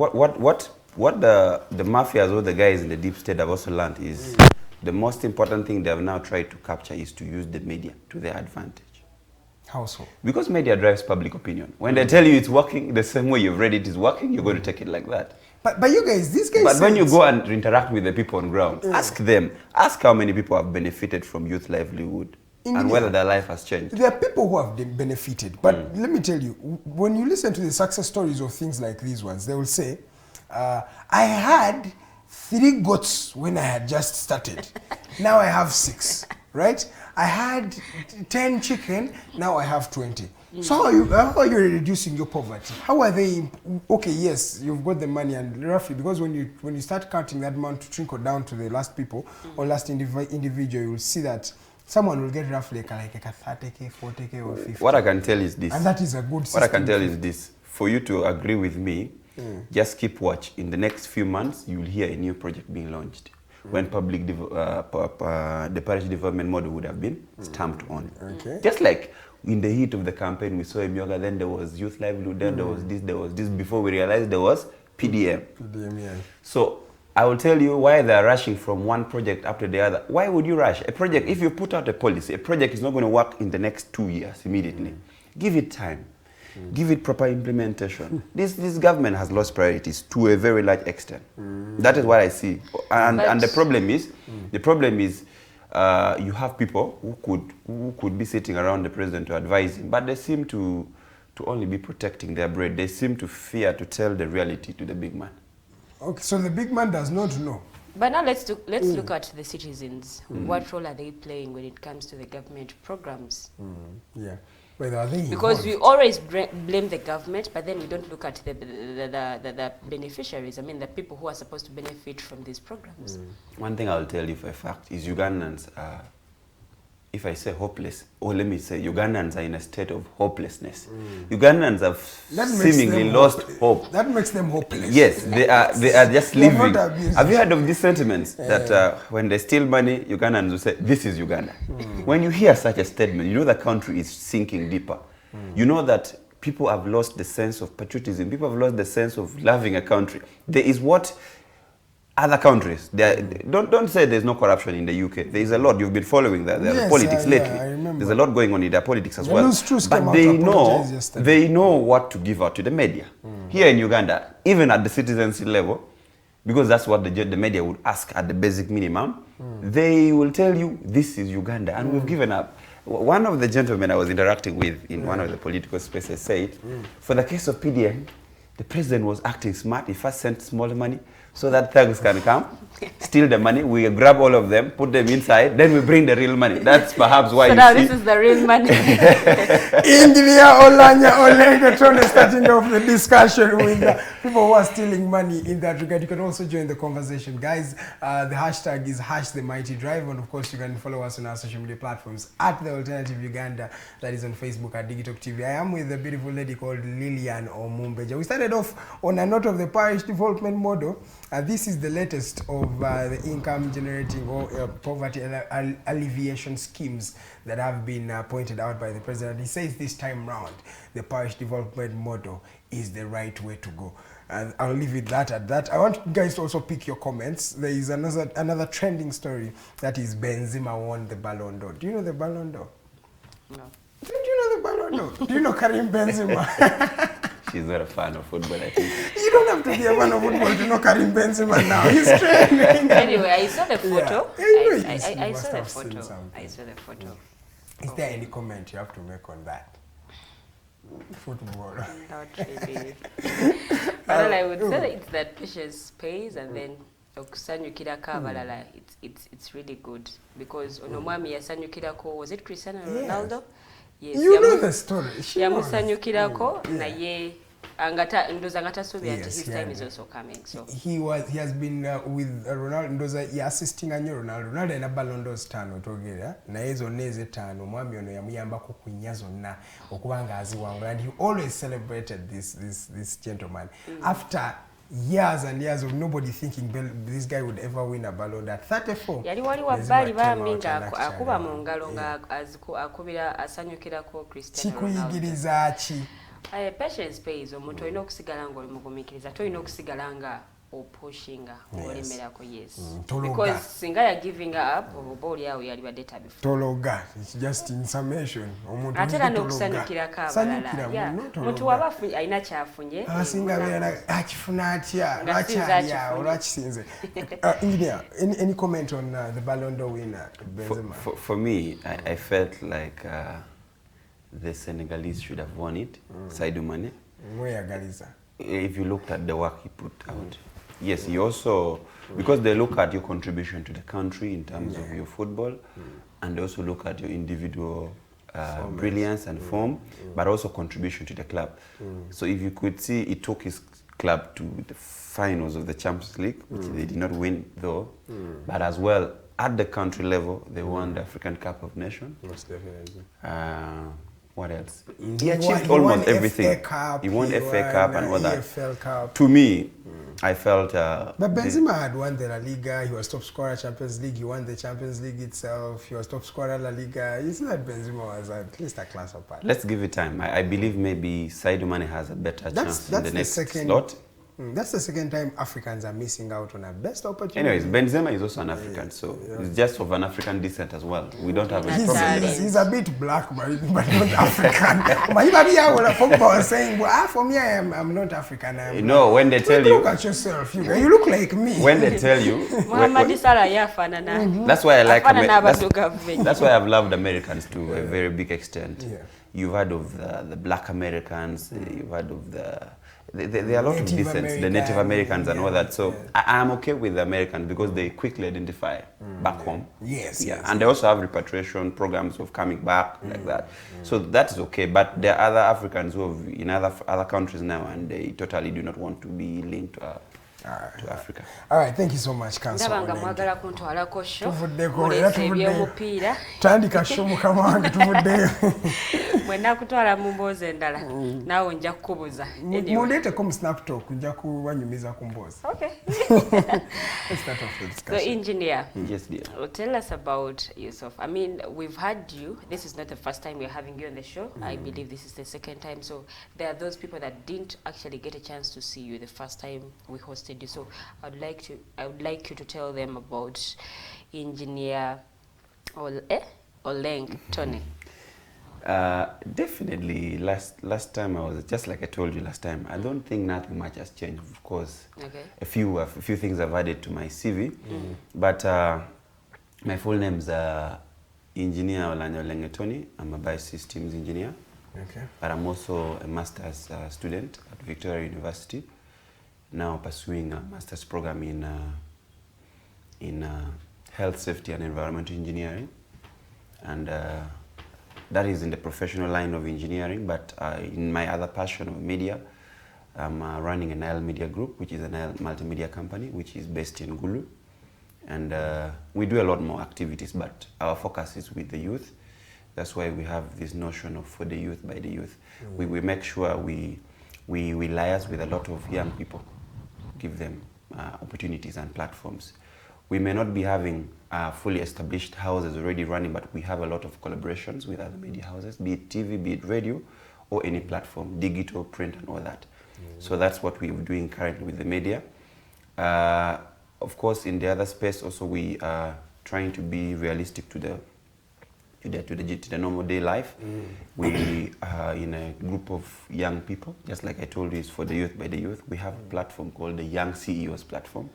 mafias or the guys in the deep state have also learned is the most important thing they have now tried to capture is to use the media to their advantage. How so? Because media drives public opinion. When they tell you it's working, the same way you've read it is working, you're going to take it like that. But you guys, these guys... But when you go and interact with the people on ground, ask them, ask how many people have benefited from youth livelihood and whether their life has changed. There are people who have benefited. But let me tell you, when you listen to the success stories of things like these ones, they will say, I had 3 goats when I had just started. Now I have 6, right? I had 10 chicken, now I have 20. So how are you reducing your poverty? How are they? Okay, yes, you've got the money, and roughly, because when you start counting that amount to trickle down to the last people or last individual, you will see that someone will get roughly like a 30K, 40K, or 50. What I can tell is this. And that is a good system. What I can tell is this. For you to agree with me, just keep watch. In the next few months, you will hear a new project being launched. When the parish development model would have been stamped on. Okay. Just like in the heat of the campaign, we saw in Yoga, then there was youth livelihood, then there was this, before we realized there was PDM. PDM, yeah. So I will tell you why they're rushing from one project after the other. Why would you rush? A project, if you put out a policy, a project is not going to work in the next 2 years immediately. Give it time. Give it proper implementation. This government has lost priorities to a very large extent. That is what I see. And the problem is, you have people who could be sitting around the president to advise him, but they seem to only be protecting their bread. They seem to fear to tell the reality to the big man. Okay, so the big man does not know. But now let's look at the citizens. What role are they playing when it comes to the government programs? Yeah. Whether are they because we always blame the government, but then we don't look at the beneficiaries. I mean, the people who are supposed to benefit from these programs. One thing I'll tell you for a fact is Ugandans are, if I say hopeless, or let me say Ugandans are in a state of hopelessness. Ugandans have seemingly lost hope. That makes them hopeless. Yes, they are just living. Have you heard of these sentiments that when they steal money, Ugandans will say, this is Uganda. When you hear such a statement, you know the country is sinking deeper. You know that people have lost the sense of patriotism. People have lost the sense of loving a country. There is what other countries, don't say there's no corruption in the UK. There is a lot. You've been following that. There's politics lately. I remember. There's a lot going on in their politics as well. But they know what to give out to the media. Here in Uganda, even at the citizency level, because that's what the media would ask at the basic minimum, they will tell you, this is Uganda, and we've given up. One of the gentlemen I was interacting with in one of the political spaces said, for the case of PDM, the president was acting smart. He first sent small money so that thugs can come, steal the money, we grab all of them, put them inside, then we bring the real money. That's perhaps why so now this is the real money. Engineer Olanya Olenge Tonny starting off the discussion with people who are stealing money in that regard. You can also join the conversation. Guys, the hashtag is #TheMightyDrive, and of course you can follow us on our social media platforms at The Alternative Uganda, that is on Facebook at Digitalk TV. I am with a beautiful lady called Lilian Omumbeja. We started off on a note of the parish development model. This is the latest of the income generating or poverty alleviation schemes that have been pointed out by the president. He says this time round, the parish development model is the right way to go. And I'll leave it at that. I want you guys to also pick your comments. There is another trending story, that is Benzema won the Ballon d'Or. Do you know the Ballon d'Or? No. Do you know the Ballon d'Or? Do you know Karim Benzema? she's not a fan of football, I think. You don't have to be a fan of football to know Karim Benzema now. He's training. Anyway, I saw the photo. Yeah. I saw the photo. I saw the photo. Is there any comment you have to make on that? Football. Not really. But I would say it's that patience pays, and then okusanyukira kabalala. It's really good because onomwami yasanyukirako, was it Cristiano Ronaldo? Yes. You know the story. Yamusanyukirako naye angata ndoza ngata sobi ati his time is also coming. So he has been with Ronaldo, ndoza assisting Ronaldo. Ronaldo na Ballon d'Or 5 togera na ezo neze 5 mwami ono yamuyambako kunnya zonna okubanga aziwangula, and he always celebrated this gentleman after years and years of nobody thinking this guy would ever win a Ballon d'Or. 34 yali wali wabali bambinga akuba mu ngalo nga akubira asanyukirako Cristiano Ronaldo. Chikuyigiriza ki? Patience pays. Omuntu olina okusigala nga oli mugumikiriza, tolina okusigala nga opushinga olemerako. Yes. Because singa ya giving up oba oli awo yali badeta before. Tologa. It's just in summation. Omuntu ate era n'okusanyukirako abalala. Omuntu waba alina kyafunye. Asinga beera akifuna atya lwakyali lwakisinze. Engineer, any comment on the Ballon d'Or winner Benzema? For me, I felt like the Senegalese should have won it, Sadio Mane. If you looked at the work he put out. Yes, he also, because they look at your contribution to the country in terms of your football, and they also look at your individual brilliance and form, but also contribution to the club. So if you could see, it took his club to the finals of the Champions League, which they did not win though, but as well, at the country level, they won the African Cup of Nations. Most definitely. What else? He achieved almost everything. He won FA Cup and all that. To me, I felt... but Benzema had won the La Liga, he was top scorer Champions League, he won the Champions League itself, he was top scorer La Liga. You see that Benzema was at least a class apart. Let's give it time. I believe maybe Sadio Mane has a better chance in the next slot. That's the second time Africans are missing out on a best opportunity. Anyways, Benzema is also an African, so he's just of an African descent as well. We don't have any problem with that. He's a bit black, but not African. Football saying, well, for me, I'm not African. You know, when they tell you... Look at yourself. You look like me. When they tell you... That's why I like... That's why I've loved Americans to a very big extent. You've heard of the black Americans, you've heard of there are a lot of descents, the Native Americans and all that. So I'm okay with the Americans because they quickly identify back home. Yes. And they also have repatriation programs of coming back like that. So that's okay. But there are other Africans who are in other countries now, and they totally do not want to be linked to Africa. All right, thank you so much, Council. Mwena kutwala mumboze ndala nawo nja kukubuza. Mulete kom snap talk nja kuwanyumiza kumboza. Okay. Let's start off the discussion. So engineer, yes dear. Tell us about yourself. I mean, we've had you. This is not the first time we're having you on the show. I believe this is the second time. So there are those people that didn't actually get a chance to see you the first time we hosted you. So I would like you to tell them about engineer Olenge Tonny. Definitely. Last time I was just like I told you last time. I don't think nothing much has changed. Of course, a few things I've added to my CV, but my full name is Engineer Olanya Olenge Tonny. I'm a biosystems engineer, but I'm also a master's student at Victoria University. Now pursuing a master's program in health, safety, and environmental engineering, and that is in the professional line of engineering, but in my other passion of media, I'm running a Nile Media Group, which is a Nile multimedia company, which is based in Gulu. And we do a lot more activities, but our focus is with the youth. That's why we have this notion of for the youth, by the youth. We make sure we liaise with a lot of young people, give them opportunities and platforms. We may not be having fully established houses already running, but we have a lot of collaborations with other media houses, be it TV, be it radio, or any platform, digital, print, and all that. So that's what we're doing currently with the media. Of course, in the other space also we are trying to be realistic to to the normal day life. We are in a group of young people, just like I told you, it's for the youth by the youth. We have a platform called the Young CEOs platform.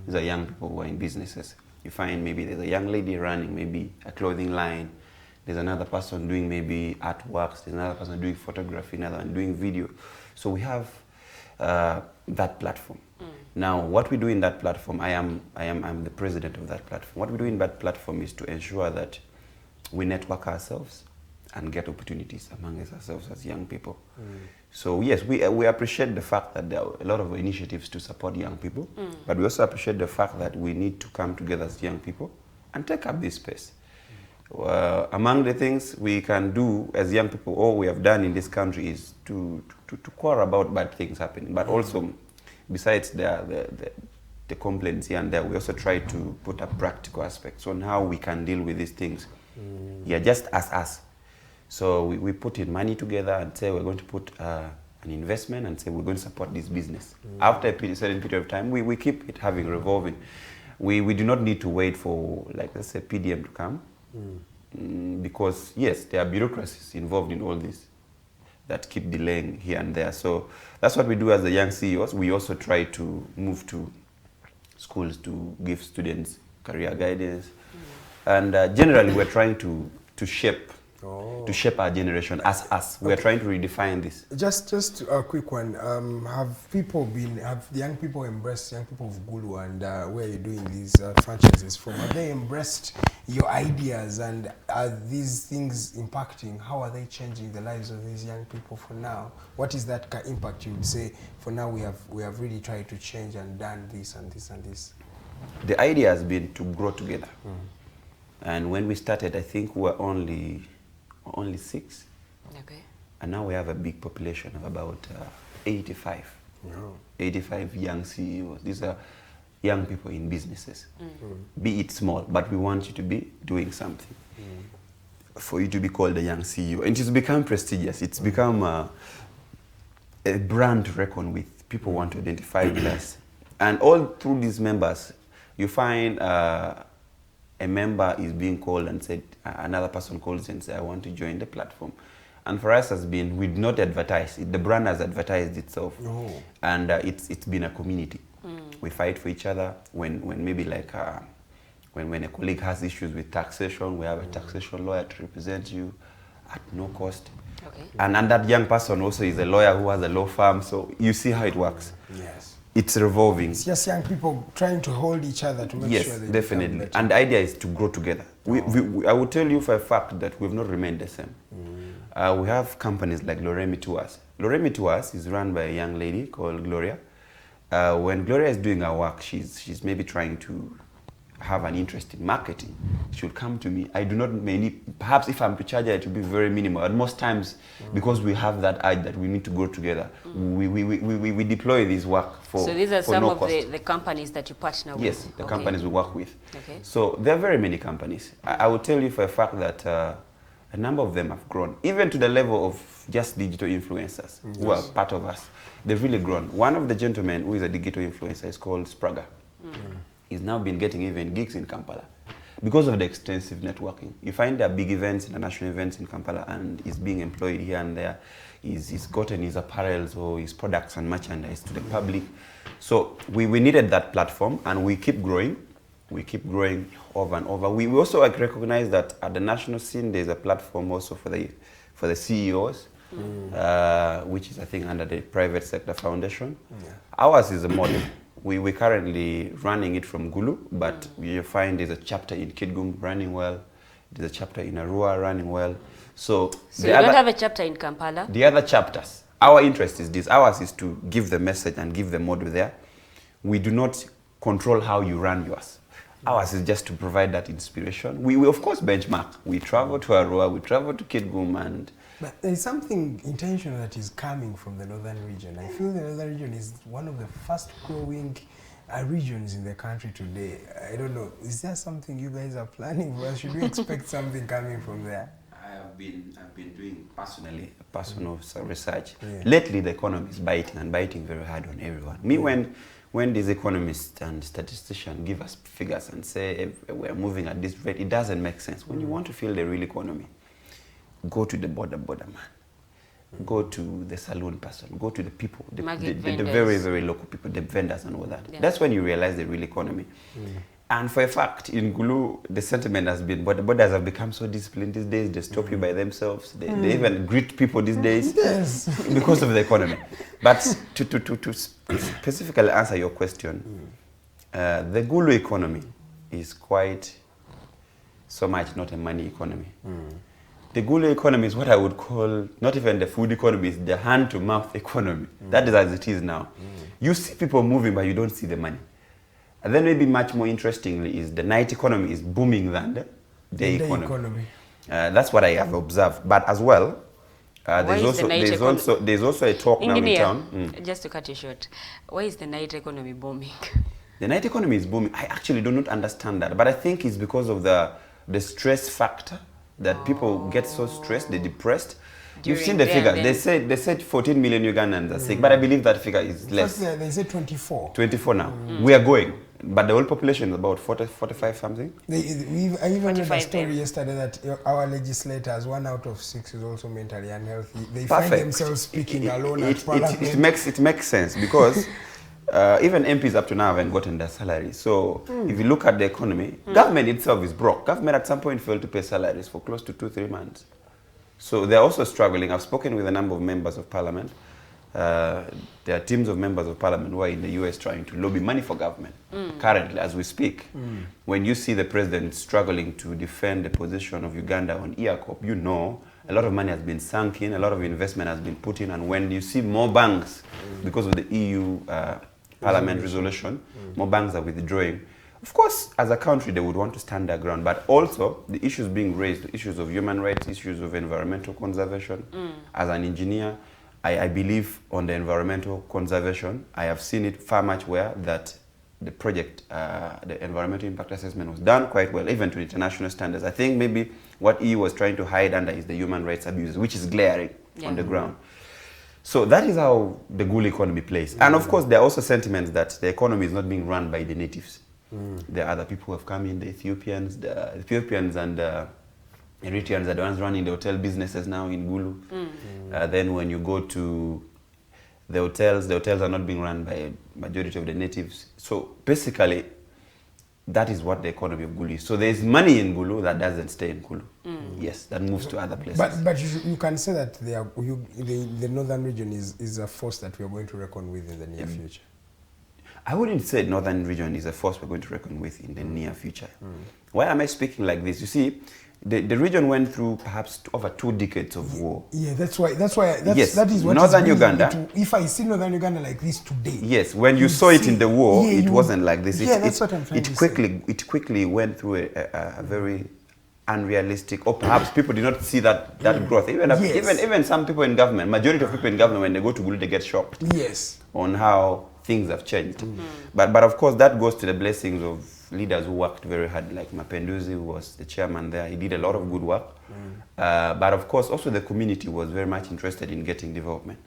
These are young people who are in businesses. You find maybe there's a young lady running maybe a clothing line, there's another person doing maybe artworks, there's another person doing photography, another one doing video. So we have that platform. Now, what we do in that platform, I'm the president of that platform. What we do in that platform is to ensure that we network ourselves and get opportunities among ourselves as young people. So yes, we appreciate the fact that there are a lot of initiatives to support young people, but we also appreciate the fact that we need to come together as young people and take up this space. Among the things we can do as young people, all we have done in this country is to quarrel about bad things happening, but also, besides the complaints here and there, we also try to put up practical aspects on how we can deal with these things. Yeah, just as us. So we put in money together and say we're going to put an investment and say we're going to support this business. After a certain period of time, we keep it having revolving. We do not need to wait for, like, let's say, PDM to come. Because, yes, there are bureaucracies involved in all this that keep delaying here and there. So that's what we do as the young CEOs. We also try to move to schools to give students career guidance. And generally, we're trying to shape our generation as us. We're trying to redefine this. Just a quick one. Have the young people embraced, young people of Gulu and where you're doing these franchises from, have they embraced your ideas, and are these things impacting? How are they changing the lives of these young people for now? What is that impact you would say, for now we have really tried to change and done this and this and this? The idea has been to grow together. And when we started, I think we were only 6. Okay. And now we have a big population of about 85. 85 young CEOs. These are young people in businesses. Be it small, but we want you to be doing something. For you to be called a young CEO. And it's become prestigious. It's become a brand to reckon with. People want to identify with us. And all through these members, you find a member is being called and said, another person calls and says, I want to join the platform. And for us has been, we did not advertise it. The brand has advertised itself. And it's been a community. We fight for each other. When maybe like, when a colleague has issues with taxation, we have a taxation lawyer to represent you at no cost. Okay. And that young person also is a lawyer who has a law firm. So you see how it works. Yes. It's revolving. It's just young people trying to hold each other to make sure they Yes, definitely. And the idea is to grow together. I will tell you for a fact that we've not remained the same. We have companies like Loremi Tours. Loremi Tours is run by a young lady called Gloria. When Gloria is doing her work, she's maybe trying to have an interest in marketing. She'll come to me. I do not perhaps if I'm to charge her, it will be very minimal. And most times, because we have that urge that we need to go together, we deploy this work for So these are for some no of cost. the companies that you partner with? Yes, the companies we work with. Okay. So there are very many companies. I will tell you for a fact that a number of them have grown, even to the level of just digital influencers who are part of us. They've really grown. One of the gentlemen who is a digital influencer is called Spraga. He's now been getting even gigs in Kampala because of the extensive networking. You find there are big events, international events in Kampala, and he's being employed here and there. He's gotten his apparels or his products and merchandise to the public. So we needed that platform, and we keep growing. We keep growing over and over. We also recognize that at the national scene, there's a platform also for the CEOs, which is, I think, under the Private Sector Foundation. Ours is a model. We're currently running it from Gulu, but you find there's a chapter in Kidgum running well. There's a chapter in Arua running well. So you don't have a chapter in Kampala? The other chapters, our interest is this. Ours is to give the message and give the model there. We do not control how you run yours. Ours is just to provide that inspiration. We of course benchmark. We travel to Arua, we travel to Kidgum, and but there's something intentional that is coming from the northern region. I feel the northern region is one of the fast growing regions in the country today. I don't know, is there something you guys are planning for? Should we expect something coming from there? I've been doing personal research. Lately the economy is biting very hard on everyone. Me, when when these economists and statisticians give us figures and say we're moving at this rate, it doesn't make sense. When you want to feel the real economy, go to the border man. Go to the saloon person, go to the people, the very, very local people, the vendors and all that. Yeah. That's when you realize the real economy. And for a fact, in Gulu, the sentiment has been, but the borders have become so disciplined these days, they stop you by themselves. They even greet people these days because of the economy. But to specifically answer your question, the Gulu economy is quite so much not a money economy. The Gulu economy is what I would call, not even the food economy, it's the hand-to-mouth economy. That is as it is now. You see people moving, but you don't see the money. And then maybe much more interestingly is the night economy is booming than the day economy. That's what I have observed. But as well, there's also a talk now in town. Just to cut you short, why is the night economy booming? The night economy is booming. I actually do not understand that. But I think it's because of the stress factor. That people get so stressed, they're depressed. You've seen the figure. They said 14 million Ugandans are sick, but I believe that figure is less. They said 24. 24 now. We are going, but the whole population is about 40, 45 something. I even read a story yesterday that our legislators, 1 out of 6 is also mentally unhealthy. They find themselves speaking alone at Parliament. It makes sense because even MPs up to now haven't gotten their salary. So if you look at the economy, government itself is broke. Government at some point failed to pay salaries for close to 2-3 months. So they're also struggling. I've spoken with a number of members of parliament. There are teams of members of parliament who are in the US trying to lobby money for government currently as we speak. When you see the president struggling to defend the position of Uganda on EACOP, you know a lot of money has been sunk in, a lot of investment has been put in, and when you see more banks, because of the EU Parliament resolution, more banks are withdrawing. Of course, as a country, they would want to stand their ground, but also the issues being raised, the issues of human rights, issues of environmental conservation. As an engineer, I believe on the environmental conservation. I have seen it far much where that the project, the environmental impact assessment was done quite well, even to international standards. I think maybe what EU was trying to hide under is the human rights abuses, which is glaring on the ground. So that is how the Gulu economy plays. And of course, there are also sentiments that the economy is not being run by the natives. There are other people who have come in, the Ethiopians and Eritreans are the ones running the hotel businesses now in Gulu. Then when you go to the hotels are not being run by a majority of the natives. So basically, that is what the economy of Gulu is. So there is money in Gulu that doesn't stay in Gulu. Yes, that moves to other places. But you can say that the northern region is a force that we are going to reckon with in the near future. I wouldn't say northern region is a force we're going to reckon with in the near future. Why am I speaking like this? You see, the region went through perhaps over 2 decades of war. Yeah, that is what northern Uganda. If I see northern Uganda like this today. Yes, when you saw it in the war, it wasn't like this. That's what I'm trying to say. It quickly went through a very unrealistic, or perhaps people did not see that growth. Even some people in government, majority of people in government, when they go to Gulu, they get shocked. Yes. On how things have changed. But of course, that goes to the blessings of leaders who worked very hard, like Mapenduzi, who was the chairman there. He did a lot of good work. But of course, also the community was very much interested in getting development.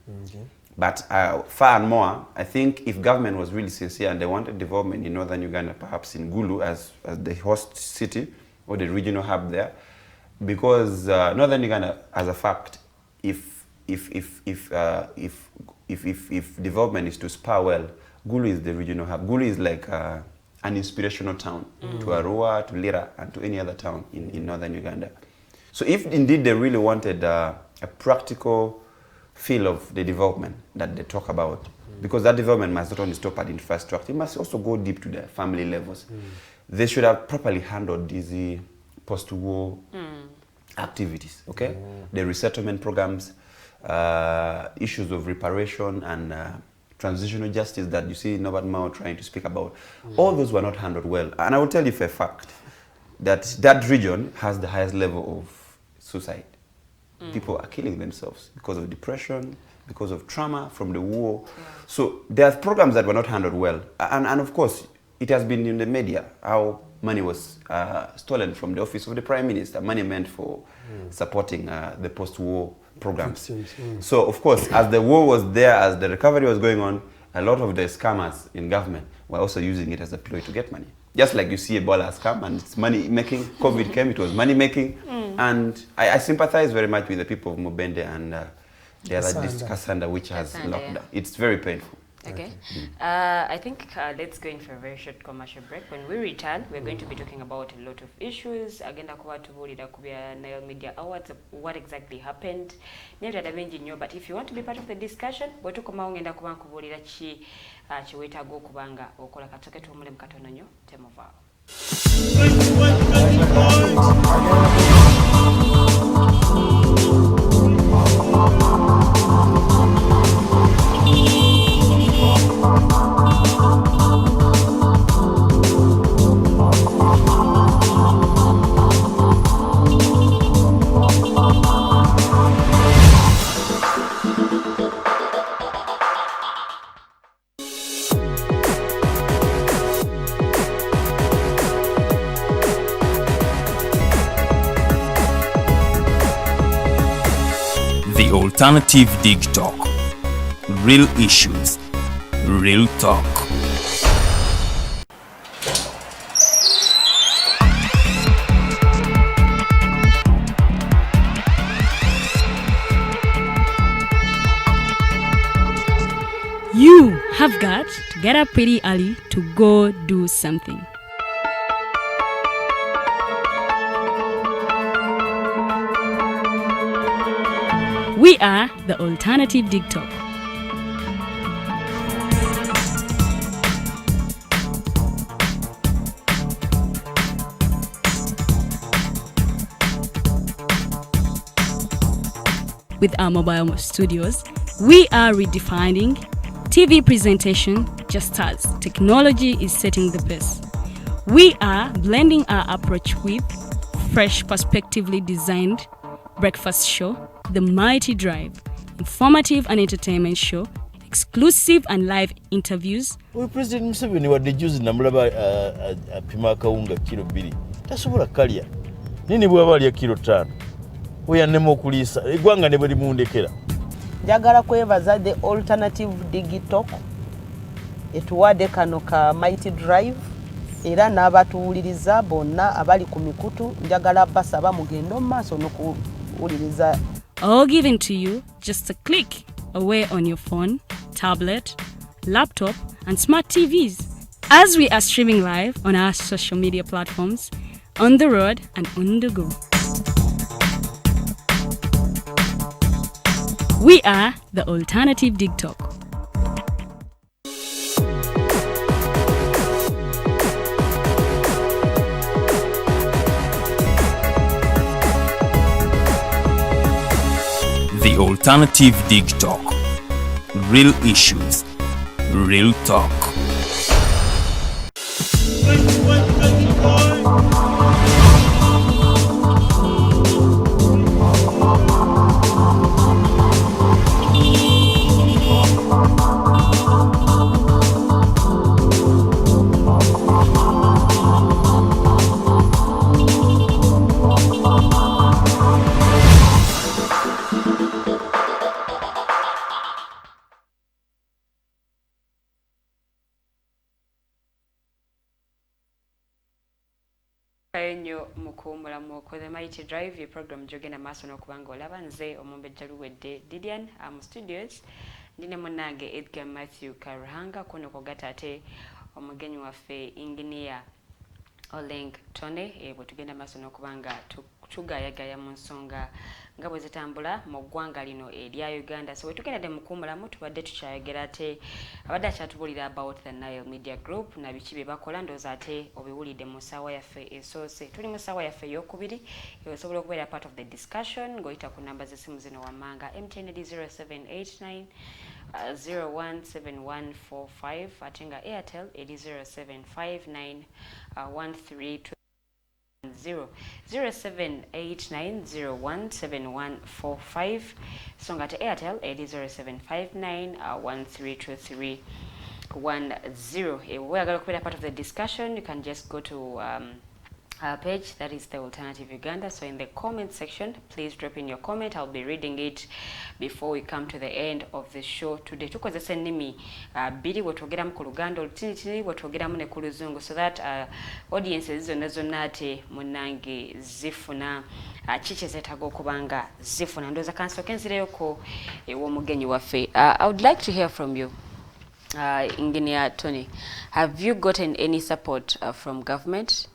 But far and more, I think if government was really sincere and they wanted development in northern Uganda, perhaps in Gulu as the host city or the regional hub there, because northern Uganda, as a fact, if development is to spur well, Gulu is the regional hub. Gulu is like an inspirational town to Arua, to Lira, and to any other town in northern Uganda. So if indeed they really wanted a practical feel of the development that they talk about, because that development must not only stop at infrastructure, it must also go deep to the family levels. They should have properly handled these post-war activities, okay? The resettlement programs, issues of reparation and transitional justice that you see Norbert Mao trying to speak about. All those were not handled well. And I will tell you for a fact that that region has the highest level of suicide. People are killing themselves because of depression, because of trauma from the war. So there are programs that were not handled well. And of course, it has been in the media how money was stolen from the office of the Prime Minister, money meant for supporting the post-war programs. So of course, as the war was there, as the recovery was going on, a lot of the scammers in government were also using it as a ploy to get money. Just like you see Ebola scam and it's money making. COVID came, it was money making. And I sympathize very much with the people of Mubende and the other Kasanda, which has locked down. It's very painful. Okay. I think let's go in for a very short commercial break. When we return, we're going to be talking about a lot of issues. Agenda kuba tubulira kubya Nile Media Awards, what exactly happened. But if you want to be part of the discussion, wetukoma ongenda kuba nkubulira chi chiwetago kubanga okola katoke tumule mkatono nyo temovao. Alternative Digitalk. Real issues, real talk. You have got to get up pretty early to go do something. We are the Alternative Digitalk. With our mobile studios, we are redefining TV presentation just as technology is setting the pace. We are blending our approach with fresh, perspectively designed breakfast show, The Mighty Drive, informative and entertainment show, exclusive and live interviews. We President Museveni wadde juzi namulaba apima akawunga kilo 2 tasobola kalya nini bwaba alya kilo 5 oyannema okuliisa eggwanga ne bwe limundekera. Njagala kwebaza the Alternative Digitalk etuwadde kano ka Mighty Drive era n'abatuwuliriza bonna abali ku mikutu njagala basaba mugendo maaso n'okuwuliriza. All given to you just a click away on your phone, tablet, laptop, and smart TVs. As we are streaming live on our social media platforms, on the road and on the go. We are the Alternative Digitalk. The Alternative Digitalk. Real issues, real talk. Kayenyo mukumula muko The Mighty Drive your program jogena maso n'okubanga olaba nze omumbejja luwedde Didian studios ndine munange Edgar Matthew Karuhanga kuno kogatate omugenyi waffe engineer Olenge Tonny bwe tugenda maso n'okubanga tugayagaya mu nsonga nga bwe zitambula mu ggwanga lino erya Uganda. So we tugenda mukumulamu tubadde tukyayogera ate abadde akyatubulira about the Nile Media Group na biki bye bakola ndooza ate obiwulidde mu ssaawa yaffe esoose. Tuli mu ssaawa yaffe ey'okubiri osobola okubeera part of the discussion ng'oyita ku namba z'essimu zino wammanga MTN 0789 017145 ate nga Airtel 0759 0789017145 songa te Airtel 0759132310. If we are going to be a part of the discussion, you can just go to page, that is the Alternative Uganda. So in the comment section, please drop in your comment. I'll be reading it before we come to the end of the show today. Tukozesa ennimi bbiri bwetwogeramu ku Luganda olutinitini bwetwogeramu ne ku Luzungu, so that audiences zonna ate munnange zifuna kiki zeetaaga okuba nga zifuna. Ndowooza kansooke nzireyoko ew'omugenyi waffe. I would like to hear from you, Engineer Tonny. Have you gotten any support from government?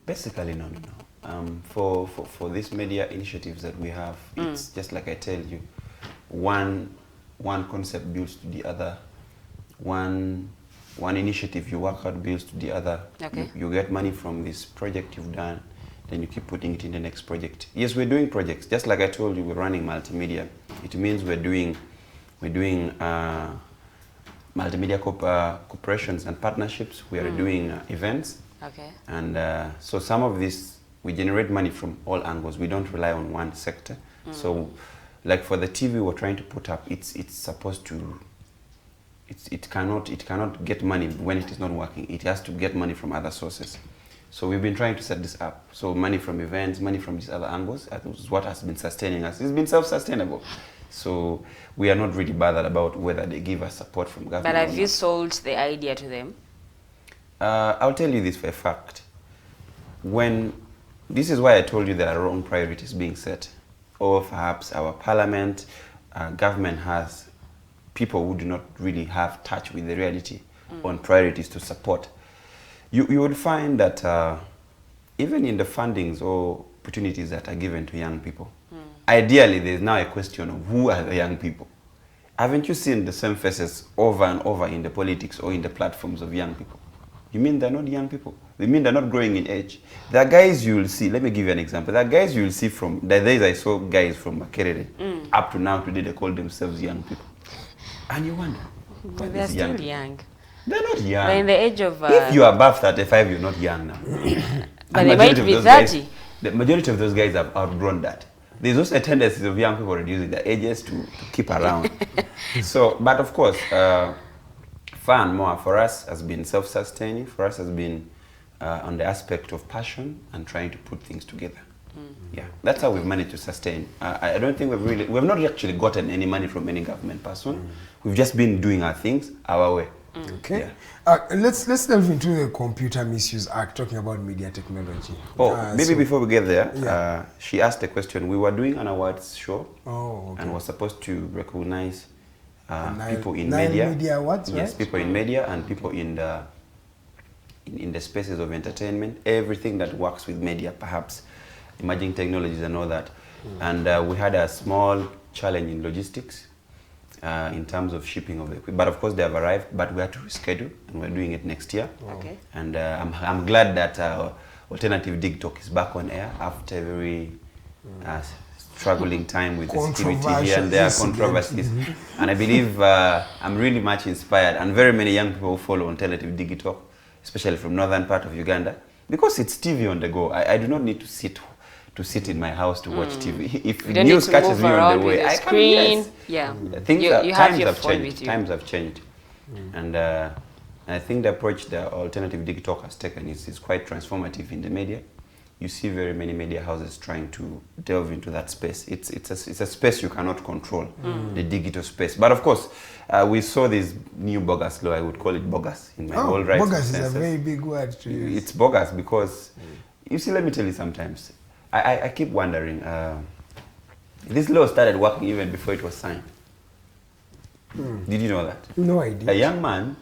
Basically, no. For these media initiatives that we have, it's just like I tell you, one concept builds to the other, one initiative you work out builds to the other. Okay. You get money from this project you've done, then you keep putting it in the next project. Yes, we're doing projects. Just like I told you, we're running multimedia. It means we're doing multimedia cooperations and partnerships. We are doing events. Okay. And so some of this, we generate money from all angles. We don't rely on one sector. So like for the TV we're trying to put up, it's supposed to, it cannot get money when it is not working. It has to get money from other sources. So we've been trying to set this up. So money from events, money from these other angles, that is what has been sustaining us. It's been self-sustainable. So we are not really bothered about whether they give us support from government. But have you sold the idea to them? I'll tell you this for a fact. This is why I told you there are wrong priorities being set. Or perhaps our parliament, government has people who do not really have touch with the reality on priorities to support. You would find that even in the fundings or opportunities that are given to young people, ideally there's now a question of who are the young people. Haven't you seen the same faces over and over in the politics or in the platforms of young people? You mean they're not young people? You mean they're not growing in age? There are guys you will see, let me give you an example. There are guys you will see from, the days I saw guys from Makerere, up to now today they call themselves young people. And you wonder, they're still young. They're not young. They're in the age of... if you're above 35, you're not young now. But they might be 30. The majority of those guys have outgrown that. There's also a tendency of young people reducing their ages to keep around. So, but of course, fun more for us has been self-sustaining. For us has been on the aspect of passion and trying to put things together. Yeah, that's how we've managed to sustain. I don't think we've not actually gotten any money from any government person. We've just been doing our things our way. Okay. Let's delve into the Computer Misuse Act, talking about media technology. Maybe before we get there, she asked a question. We were doing an awards show, and was supposed to recognize people in Nile media. Media Awards, yes, right? people in media and people in the spaces of entertainment, everything that works with media, perhaps emerging technologies and all that. And we had a small challenge in logistics. In terms of shipping of the equipment, but of course they have arrived, but we had to reschedule, and we're doing it next year. Okay. And I'm glad that Alternative Digitalk is back on air after a very struggling time with the security here and there, controversies. And I believe I'm really much inspired, and very many young people follow Alternative Digitalk, especially from northern part of Uganda, because it's TV on the go. I do not need to sit in my house to watch TV. If news catches me on the way, I can, yes. Yeah. Times have changed. And I think the approach the Alternative Digitalk has taken is quite transformative in the media. You see very many media houses trying to delve into that space. It's a space you cannot control, the digital space. But of course, we saw this new bogus law. I would call it bogus in my whole rights. Bogus is a very big word to use. It's bogus because, you see, let me tell you sometimes, I keep wondering, this law started working even before it was signed. Did you know that? No idea. A young man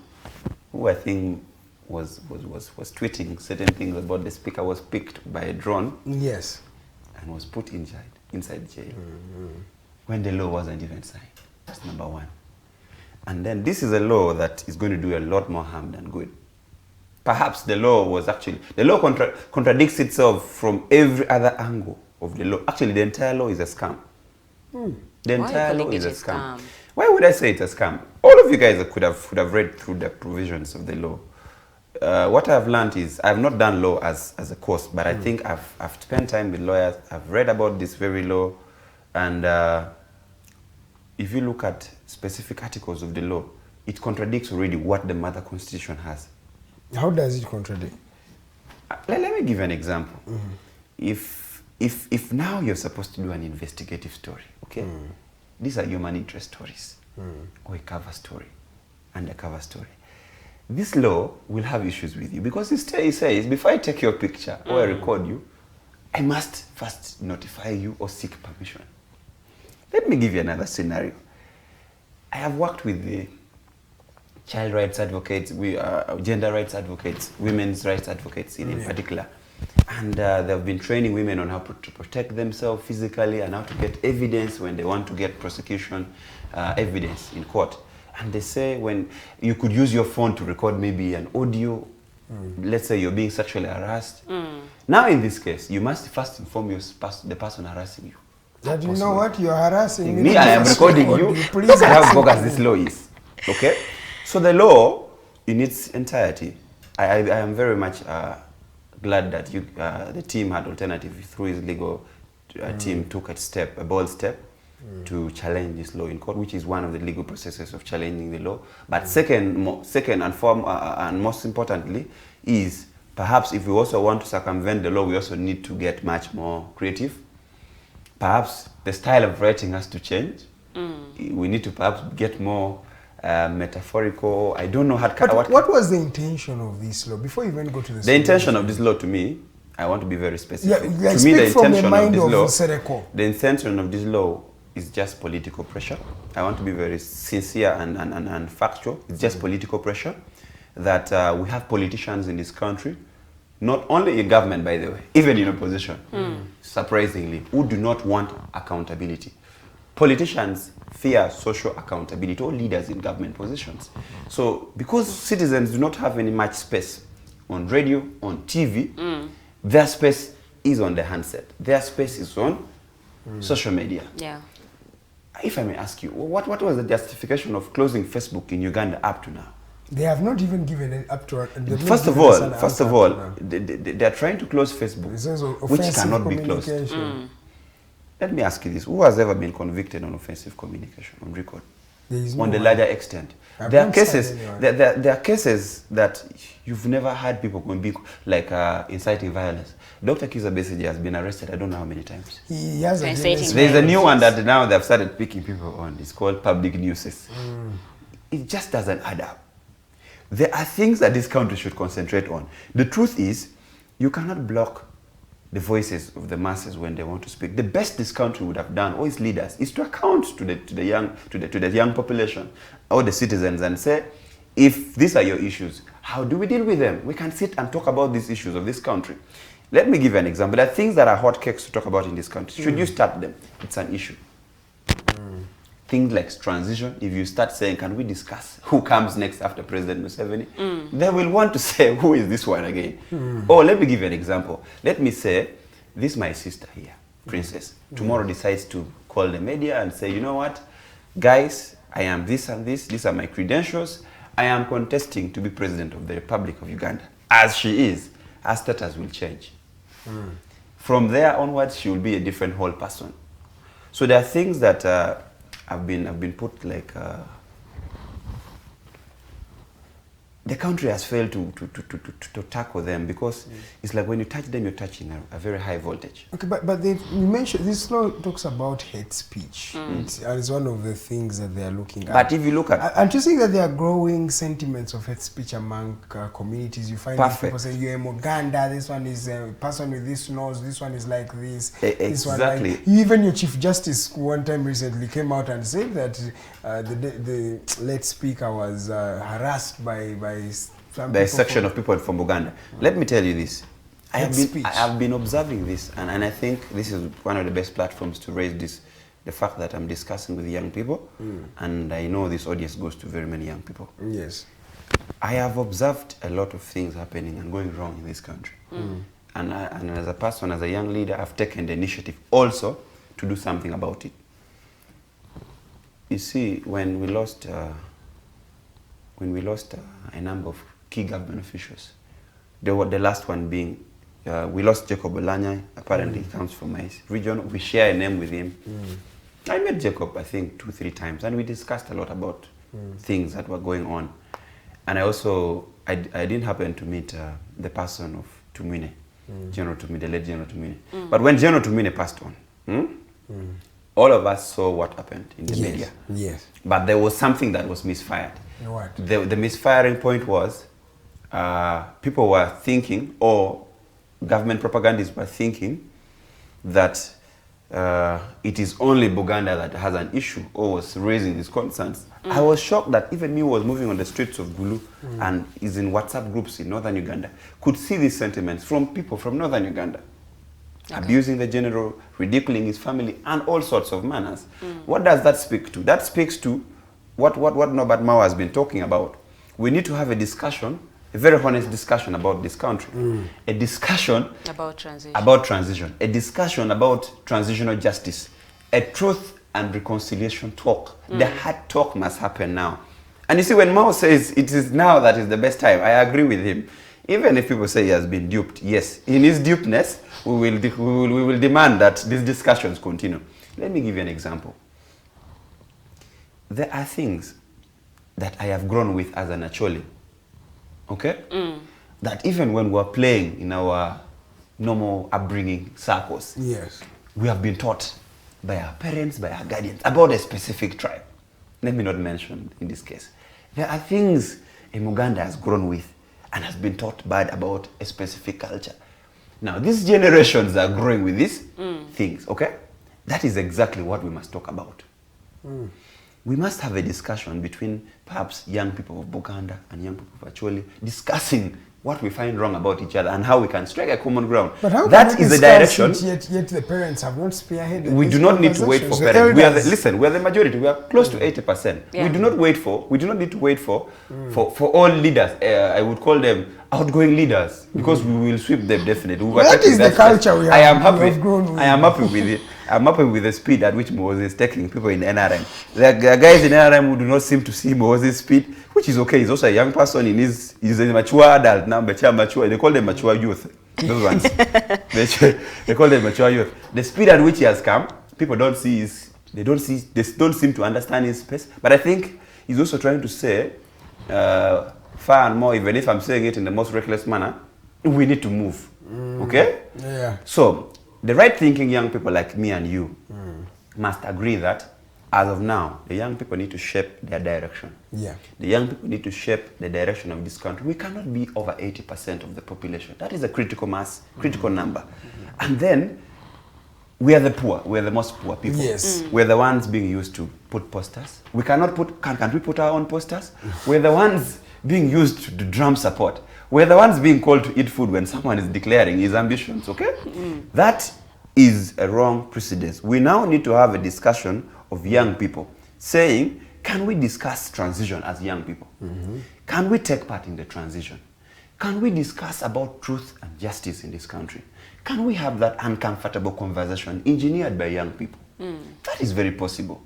who I think was tweeting certain things about the speaker was picked by a drone. Yes. And was put inside jail when the law wasn't even signed. That's number one. And then this is a law that is going to do a lot more harm than good. Perhaps the law was actually, the law contradicts itself from every other angle of the law. Actually, the entire law is a scam. The entire law is a scam. Why would I say it's a scam? All of you guys could have read through the provisions of the law. What I've learned is, I've not done law as a course, but I think I've spent time with lawyers. I've read about this very law. And if you look at specific articles of the law, it contradicts already what the mother constitution has. How does it contradict? Let me give you an example. If now you're supposed to do an investigative story, okay? These are human interest stories, or a cover story, undercover story. This law will have issues with you because it says, before I take your picture or I record you, I must first notify you or seek permission. Let me give you another scenario. I have worked with the child rights advocates, gender rights advocates, women's rights advocates in particular. And they've been training women on how to protect themselves physically and how to get evidence when they want to get prosecution evidence in court. And they say when you could use your phone to record maybe an audio, let's say you're being sexually harassed. Now in this case, you must first inform the person harassing you. That you know what, you're harassing me. I am recording you. Look at how bogus this law is. Okay? So the law in its entirety, I am very much glad that the team had Alternative through his legal team took a bold step to challenge this law in court, which is one of the legal processes of challenging the law. But second and most importantly is perhaps if we also want to circumvent the law, we also need to get much more creative. Perhaps the style of writing has to change. We need to perhaps get more metaphorical. I don't know how. What was the intention of this law before you even go to the intention of this law? To me, I want to be very specific. Yeah, to me, the intention of this law, Sereko. The intention of this law is just political pressure. I want to be very sincere and factual. It's just political pressure that we have politicians in this country, not only in government, by the way, even in opposition, surprisingly, who do not want accountability. Politicians fear social accountability, all leaders in government positions. So because citizens do not have any much space on radio, on TV, their space is on the handset. Their space is on social media. Yeah. If I may ask you, what was the justification of closing Facebook in Uganda up to now? They have not even given it up to. First of all, they are trying to close Facebook, which cannot be closed. Let me ask you this: who has ever been convicted on offensive communication on record? On the larger extent, there are cases. There are cases that you've never had people going big, like inciting violence. Dr. Kizza Besigye has been arrested. I don't know how many times. He has There's a new one that now they've started picking people on. It's called public nuisance. It just doesn't add up. There are things that this country should concentrate on. The truth is, you cannot block the voices of the masses when they want to speak. The best this country would have done, or its leaders, is to account to the young population or the citizens and say, if these are your issues, how do we deal with them? We can sit and talk about these issues of this country. Let me give you an example. There are things that are hot cakes to talk about in this country. Should you start them? It's an issue. Things like transition, if you start saying, can we discuss who comes next after President Museveni? They will want to say, who is this one again? Or let me give you an example. Let me say, this is my sister here, Princess. Tomorrow decides to call the media and say, you know what, guys, I am this and this. These are my credentials. I am contesting to be President of the Republic of Uganda. As she is, her status will change. From there onwards, she will be a different whole person. So there are things that have been put like the country has failed to tackle them because it's like when you touch them, you're touching a very high voltage. Okay, but you mentioned this law talks about hate speech. It's one of the things that they are looking at. But if you look at, and to see that there are growing sentiments of hate speech among communities, you find people saying you're in Uganda, this one is a person with this nose, this one is like this. This one like, even your Chief Justice one time recently came out and said that the late speaker was harassed by a section of people from Uganda. Let me tell you this. I have been observing this, and I think this is one of the best platforms to raise this, the fact that I'm discussing with young people, and I know this audience goes to very many young people. Yes. I have observed a lot of things happening and going wrong in this country. And as a person, as a young leader, I've taken the initiative also to do something about it. You see, when we lost a number of key government officials, the last one being, we lost Jacob Olanya. Apparently he comes from my region. We share a name with him. I met Jacob, I think, 2-3 times, and we discussed a lot about things that were going on. And I also I didn't happen to meet the person of Tumine, General Tumine, the late General Tumine. But when General Tumine passed on, all of us saw what happened in the media. Yes. But there was something that was misfired. What? The misfiring point was people were thinking, or government propagandists were thinking, that it is only Buganda that has an issue or was raising these concerns. I was shocked that even me who was moving on the streets of Gulu and is in WhatsApp groups in northern Uganda could see these sentiments from people from northern Uganda. Abusing the general, ridiculing his family, and all sorts of manners. What does that speak to? That speaks to what Norbert Mao has been talking about. We need to have a discussion, a very honest discussion about this country. A discussion about transition. A discussion about transitional justice. A truth and reconciliation talk. The hard talk must happen now. And you see, when Mao says it is now that is the best time, I agree with him. Even if people say he has been duped, yes, in his dupeness, we will demand that these discussions continue. Let me give you an example. There are things that I have grown with as an Acholi, okay? That even when we're playing in our normal upbringing circles, yes, we have been taught by our parents, by our guardians, about a specific tribe. Let me not mention in this case. There are things Muganda has grown with and has been taught bad about a specific culture. Now, these generations are growing with these things, okay? That is exactly what we must talk about. We must have a discussion between perhaps young people of Buganda and young people of Acholi, discussing what we find wrong about each other and how we can strike a common ground. But how that is the direction. Yet the parents have not spearheaded. We do not need to wait for parents. We are listen, we are the majority. We are close to 80%. Yeah. We do not need to wait for all leaders. I would call them outgoing leaders, because we will sweep them definitely. That is the culture we have. I am happy with it. I'm happy with the speed at which Moses is taking people in NRM. There are guys in NRM who do not seem to see Moses' speed, which is okay. He's also a young person. He's a mature adult now, mature. They call them mature youth. Those ones. They call them mature youth. The speed at which he has come, people don't see they don't seem to understand his pace. But I think he's also trying to say, far and more, even if I'm saying it in the most reckless manner, we need to move. Okay? Yeah. So, the right thinking young people like me and you must agree that, as of now, the young people need to shape their direction. Yeah. The young people need to shape the direction of this country. We cannot be over 80% of the population. That is a critical mass, critical number. And then, we are the poor. We are the most poor people. Yes. We're the ones being used to put posters. We cannot put, can't we put our own posters? We're the ones being used to drum support. We're the ones being called to eat food when someone is declaring his ambitions, okay? That is a wrong precedence. We now need to have a discussion of young people saying, can we discuss transition as young people? Can we take part in the transition? Can we discuss about truth and justice in this country? Can we have that uncomfortable conversation engineered by young people? That is very possible.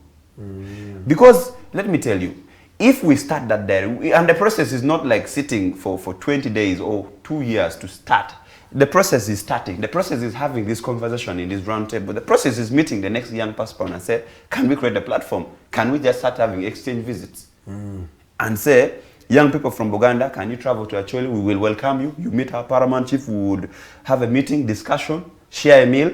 Because, let me tell you, if we start that there, and the process is not like sitting for 20 days or 2 years to start. The process is starting. The process is having this conversation in this round table. The process is meeting the next young person and say, can we create a platform? Can we just start having exchange visits? And say, young people from Buganda, can you travel to Acholi? We will welcome you. You meet our paramount chief. We would have a meeting, discussion, share a meal.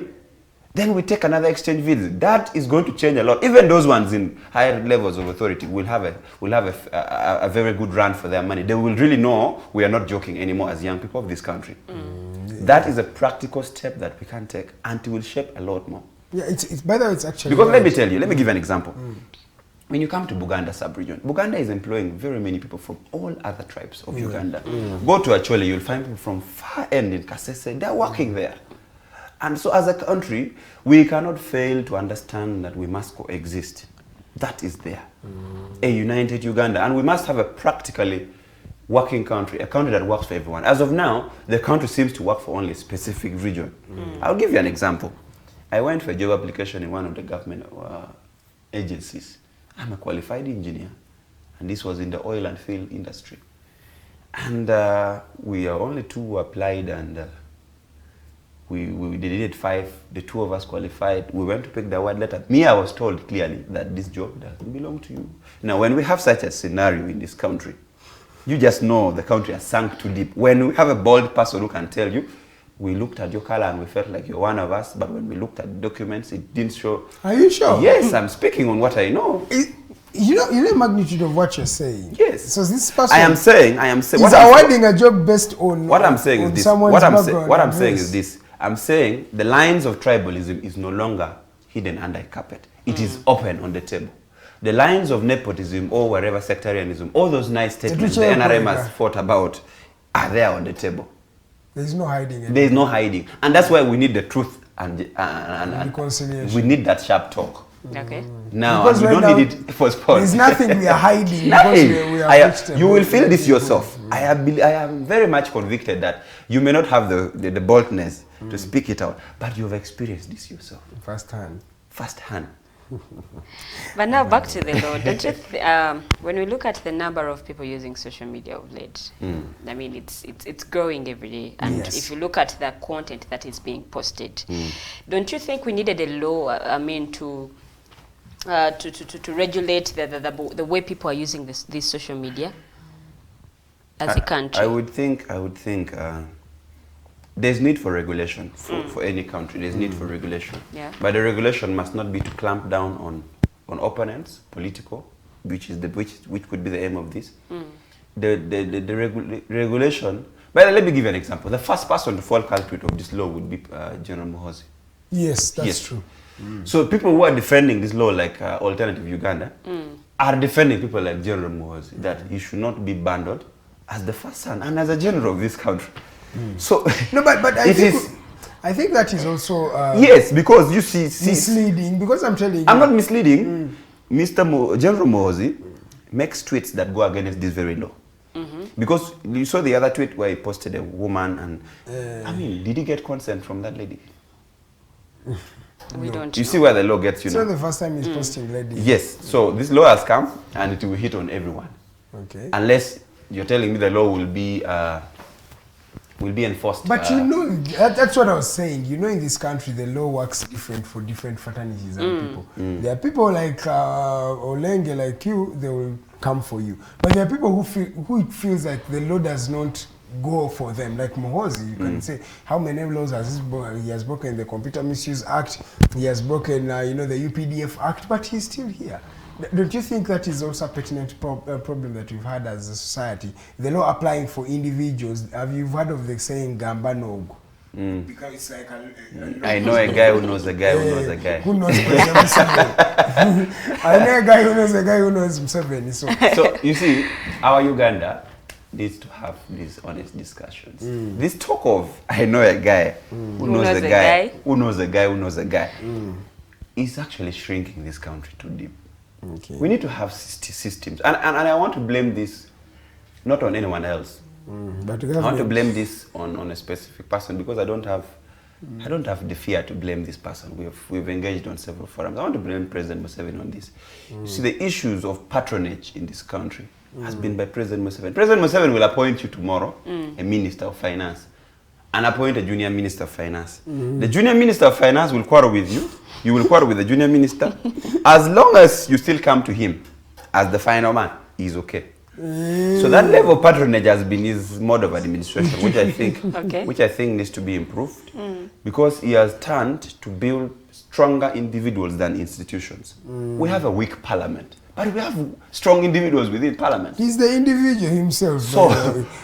Then we take another exchange visit. That is going to change a lot. Even those ones in higher levels of authority will have a very good run for their money. They will really know we are not joking anymore as young people of this country. That is a practical step that we can take, and it will shape a lot more. Yeah, it's better. It's actually because let me tell you. Let me give an example. When you come to Buganda sub-region, Buganda is employing very many people from all other tribes of Uganda. Go to Acholi, you'll find people from far end in Kasese. They're working there. And so as a country, we cannot fail to understand that we must coexist. That is there. A united Uganda. And we must have a practically working country, a country that works for everyone. As of now, the country seems to work for only a specific region. I'll give you an example. I went for a job application in one of the government agencies. I'm a qualified engineer. And this was in the oil and field industry. And we are only two who applied, and we needed 5, the 2 of us qualified. We went to pick the award letter. Me, I was told clearly that this job doesn't belong to you. Now, when we have such a scenario in this country, you just know the country has sunk too deep. When we have a bold person who can tell you, we looked at your color and we felt like you're one of us, but when we looked at the documents, it didn't show. Are you sure? Yes, I'm speaking on what I know. You know the magnitude of what you're saying. Yes. So this person. I am saying. Is awarding a job based on. What I'm saying is this. What I'm saying is this. I'm saying the lines of tribalism is no longer hidden under a carpet. It is open on the table. The lines of nepotism or wherever sectarianism, all those nice statements the NRM has fought about, are there on the table. There's no hiding. There's no hiding, and that's why we need the truth and reconciliation. We need that sharp talk. Okay. Now, and we don't need it for sport. There's nothing we are hiding. You will feel this yourself. I am very much convicted that you may not have the boldness to speak it out, but you've experienced this yourself. First hand. But now back to the law. Don't you when we look at the number of people using social media of late, I mean it's growing every day. And if you look at the content that is being posted, don't you think we needed a law? I mean to regulate the way people are using this social media as a country? I would think. There's need for regulation for any country. There's need for regulation. Yeah. But the regulation must not be to clamp down on opponents, political, which could be the aim of this. The regulation. But let me give you an example. The first person to fall culprit of this law would be General Muhoozi. Yes, that's true. So people who are defending this law, like Alternative Uganda, are defending people like General Muhoozi, that he should not be bundled as the first son and as a general of this country. So no, but I think that is also yes, because you see misleading. Because I'm telling you, I'm not misleading. General Muhoozi makes tweets that go against this very law. Because you saw the other tweet where he posted a woman, and I mean, did he get consent from that lady? We don't. You see where the law gets you. It's not the first time he's posting ladies. Yes, so this law has come and it will hit on everyone. Okay. Unless you're telling me the law will be enforced. But you know, that's what I was saying. You know, in this country, the law works different for different fraternities and people. There are people like Olenge, like you, they will come for you. But there are people who it feels like the law does not go for them. Like Muhoozi, you can say, how many laws has he has broken? The Computer Misuse Act, he has broken, the UPDF Act, but he's still here. Don't you think that is also a pertinent problem that we've had as a society? The law applying for individuals. Have you heard of the saying Gamba Nogu? Because it's like I know a guy who knows a guy who knows a guy. Who knows Museveni? I know a guy who knows a guy who knows Museveni. So you see, our Uganda needs to have these honest discussions. This talk of I know a guy who knows a guy who knows a guy who knows a guy is actually shrinking this country too deep. Okay. We need to have systems, and I want to blame this not on anyone else. But I want to blame this on a specific person, because I don't have the fear to blame this person. We've engaged on several forums. I want to blame President Museveni on this. You see, the issues of patronage in this country has been by President Museveni. President Museveni will appoint you tomorrow a Minister of Finance and appoint a Junior Minister of Finance. The Junior Minister of Finance will quarrel with you. You will quarrel with the Junior Minister. As long as you still come to him as the final man, he's okay. So that level of patronage has been his mode of administration, which I think needs to be improved, because he has turned to build stronger individuals than institutions. We have a weak parliament, but we have strong individuals within parliament. He's the individual himself. So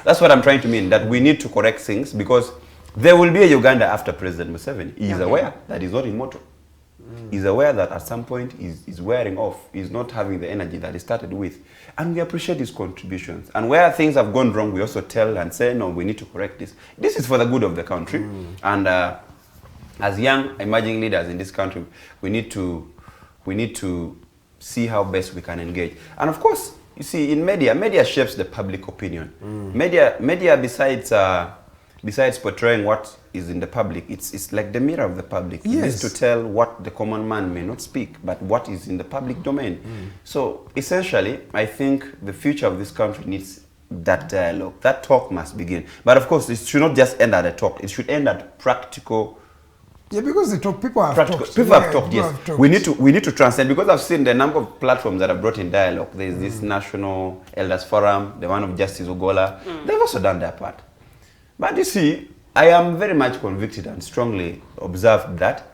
that's what I'm trying to mean, that we need to correct things, because there will be a Uganda after President Museveni. He is aware that he's not immortal. He's aware that at some point he's wearing off. He's not having the energy that he started with. And we appreciate his contributions. And where things have gone wrong, we also tell and say, no, we need to correct this. This is for the good of the country. And as young emerging leaders in this country, we need to see how best we can engage. And of course, you see, in media shapes the public opinion. Media besides portraying what is in the public, it's like the mirror of the public. It needs to tell what the common man may not speak, but what is in the public domain. So essentially, I think the future of this country needs that dialogue. That talk must begin. But of course, it should not just end at a talk. It should end at practical Yeah, because people have talked. People have talked, yes. We need to transcend, because I've seen the number of platforms that have brought in dialogue. There's this National Elders Forum, the one of Justice Ogola. They've also done their part. But you see, I am very much convicted and strongly observed that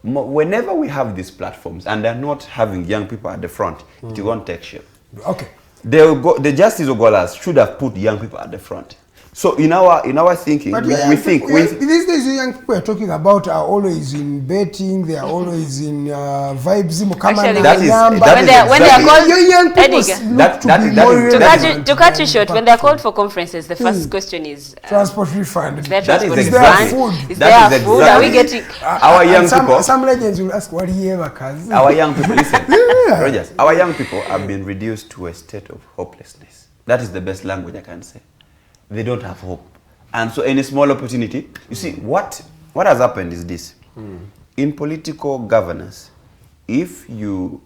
whenever we have these platforms and they're not having young people at the front, it won't take shape. Okay. The Justice Ogolas should have put young people at the front. So in our thinking, but we think these days the young people are talking about are always in betting, they are always in vibes. Actually, when they are called, to cut you short, when they are called for conferences, the first question is transport refund. Is there food? Is there food? Are we getting our young people? Some legends will ask, what do you ever cause? Our young people, listen, Rogers, our young people have been reduced to a state of hopelessness. That is the best language I can say. They don't have hope, and so any small opportunity, you see what has happened is this. In political governance, if you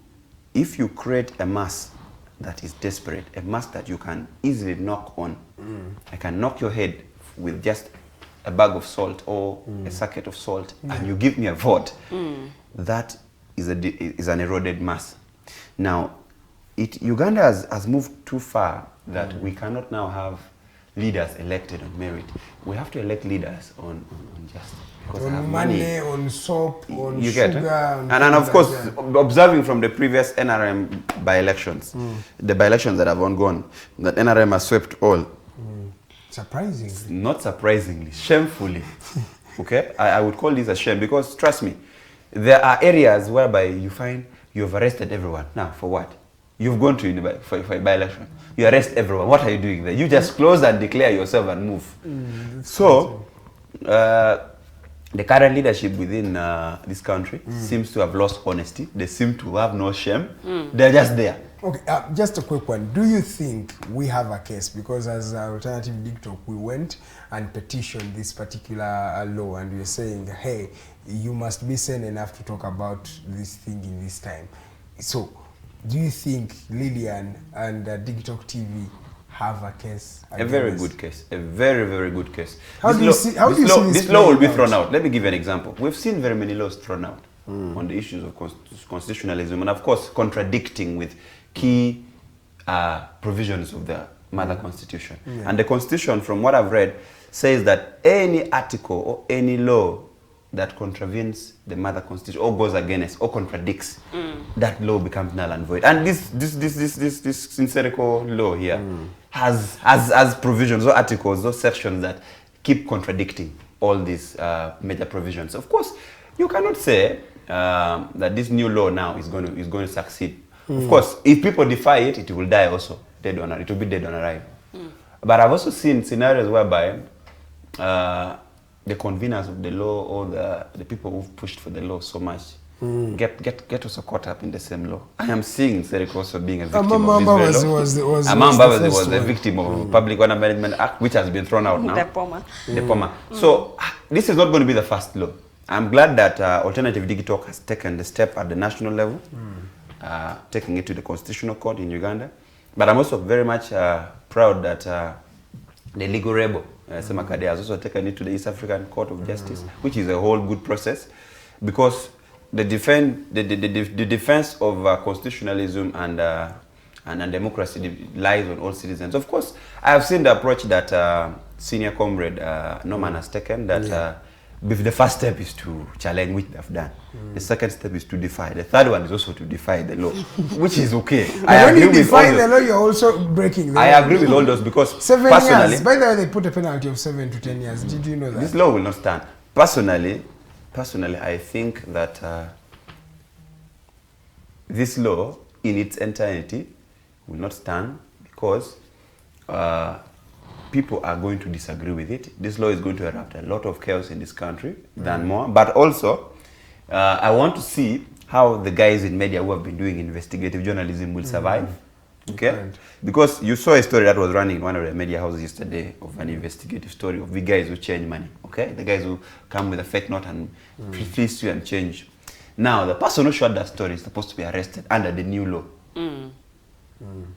create a mass that is desperate, a mass that you can easily knock on, I can knock your head with just a bag of salt or a sacket of salt, and you give me a vote, that is an eroded mass. Now Uganda has moved too far that we cannot now have leaders elected on merit. We have to elect leaders on justice. On money, on soap, on you sugar. Get it? And of course, observing from the previous NRM by-elections, the by-elections that have gone, that NRM has swept all. Surprisingly. Not surprisingly, shamefully. Okay? I would call this a shame, because trust me, there are areas whereby you find you've arrested everyone. Now, for what? You've gone to for a by-election. You arrest everyone. What are you doing there? You just close and declare yourself and move. So, the current leadership within this country seems to have lost honesty. They seem to have no shame. They're just there. Okay, just a quick one. Do you think we have a case? Because as Alternative Digitalk, we went and petitioned this particular law, and we're saying, hey, you must be sane enough to talk about this thing in this time. So, do you think Lillian and Digitalk TV have a case? A very good case. A very, very good case. How do you see this law will be thrown out? Let me give you an example. We've seen very many laws thrown out on the issues of constitutionalism, and of course contradicting with key provisions of the mother constitution. And the constitution, from what I've read, says that any article or any law that contravenes the mother constitution or goes against or contradicts, that law becomes null and void. And this Sincerico law here has provisions or articles or sections that keep contradicting all these major provisions. Of course, you cannot say that this new law now is going to succeed. Of course, if people defy it, it will die also. It will be dead on arrival. But I've also seen scenarios whereby the conveners of the law or the people who've pushed for the law so much get also caught up in the same law. I am seeing Seriko also being a victim of this very law. Amamba was the victim of Public Order Management Act, which has been thrown out now. The POMA. So this is not going to be the first law. I'm glad that Alternative Digitalk has taken the step at the national level, taking it to the Constitutional Court in Uganda. But I'm also very much proud that the legal rebel, Semakade, has also taken it to the East African Court of Justice, which is a whole good process, because the defense of constitutionalism and democracy lies on all citizens. Of course, I have seen the approach that senior comrade Norman has taken, that the first step is to challenge, which they've done. The second step is to defy. The third one is also to defy the law, which is okay. When you defy the law, you're also breaking the law. I agree with all those, because 7 years. By the way, they put a penalty of 7 to 10 years. Did you know that? This law will not stand. Personally, I think that this law in its entirety will not stand, because people are going to disagree with it. This law is going to erupt a lot of chaos in this country than more. But also, I want to see how the guys in media who have been doing investigative journalism will survive. Okay? Because you saw a story that was running in one of the media houses yesterday of an investigative story of the guys who change money. Okay? The guys who come with a fake note and fleece you and change. Now, the person who shot that story is supposed to be arrested under the new law.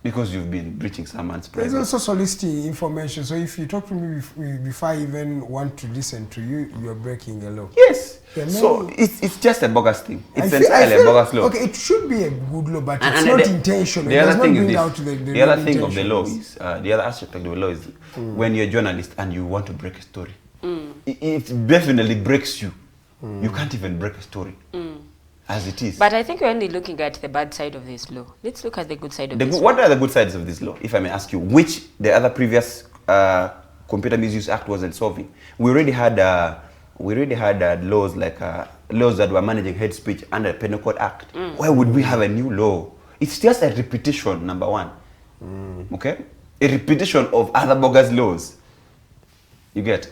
because you've been breaching someone's privacy. There's also soliciting information. So if you talk to me before I even want to listen to you, you're breaking a law. Yes. So it's just a bogus thing. It's entirely a bogus law. Okay, it should be a good law, but it's not intentional. The other thing is the other thing of the law is the other aspect of the law is when you're a journalist and you want to break a story, it definitely breaks you. You can't even break a story. As it is. But I think we're only looking at the bad side of this law. Let's look at the good side of this law. What are the good sides of this law, if I may ask you, which the other previous Computer Misuse Act wasn't solving? We already had laws like laws that were managing hate speech under the Penal Code Act. Why would we have a new law? It's just a repetition, number one. Okay? A repetition of other bogus laws. You get?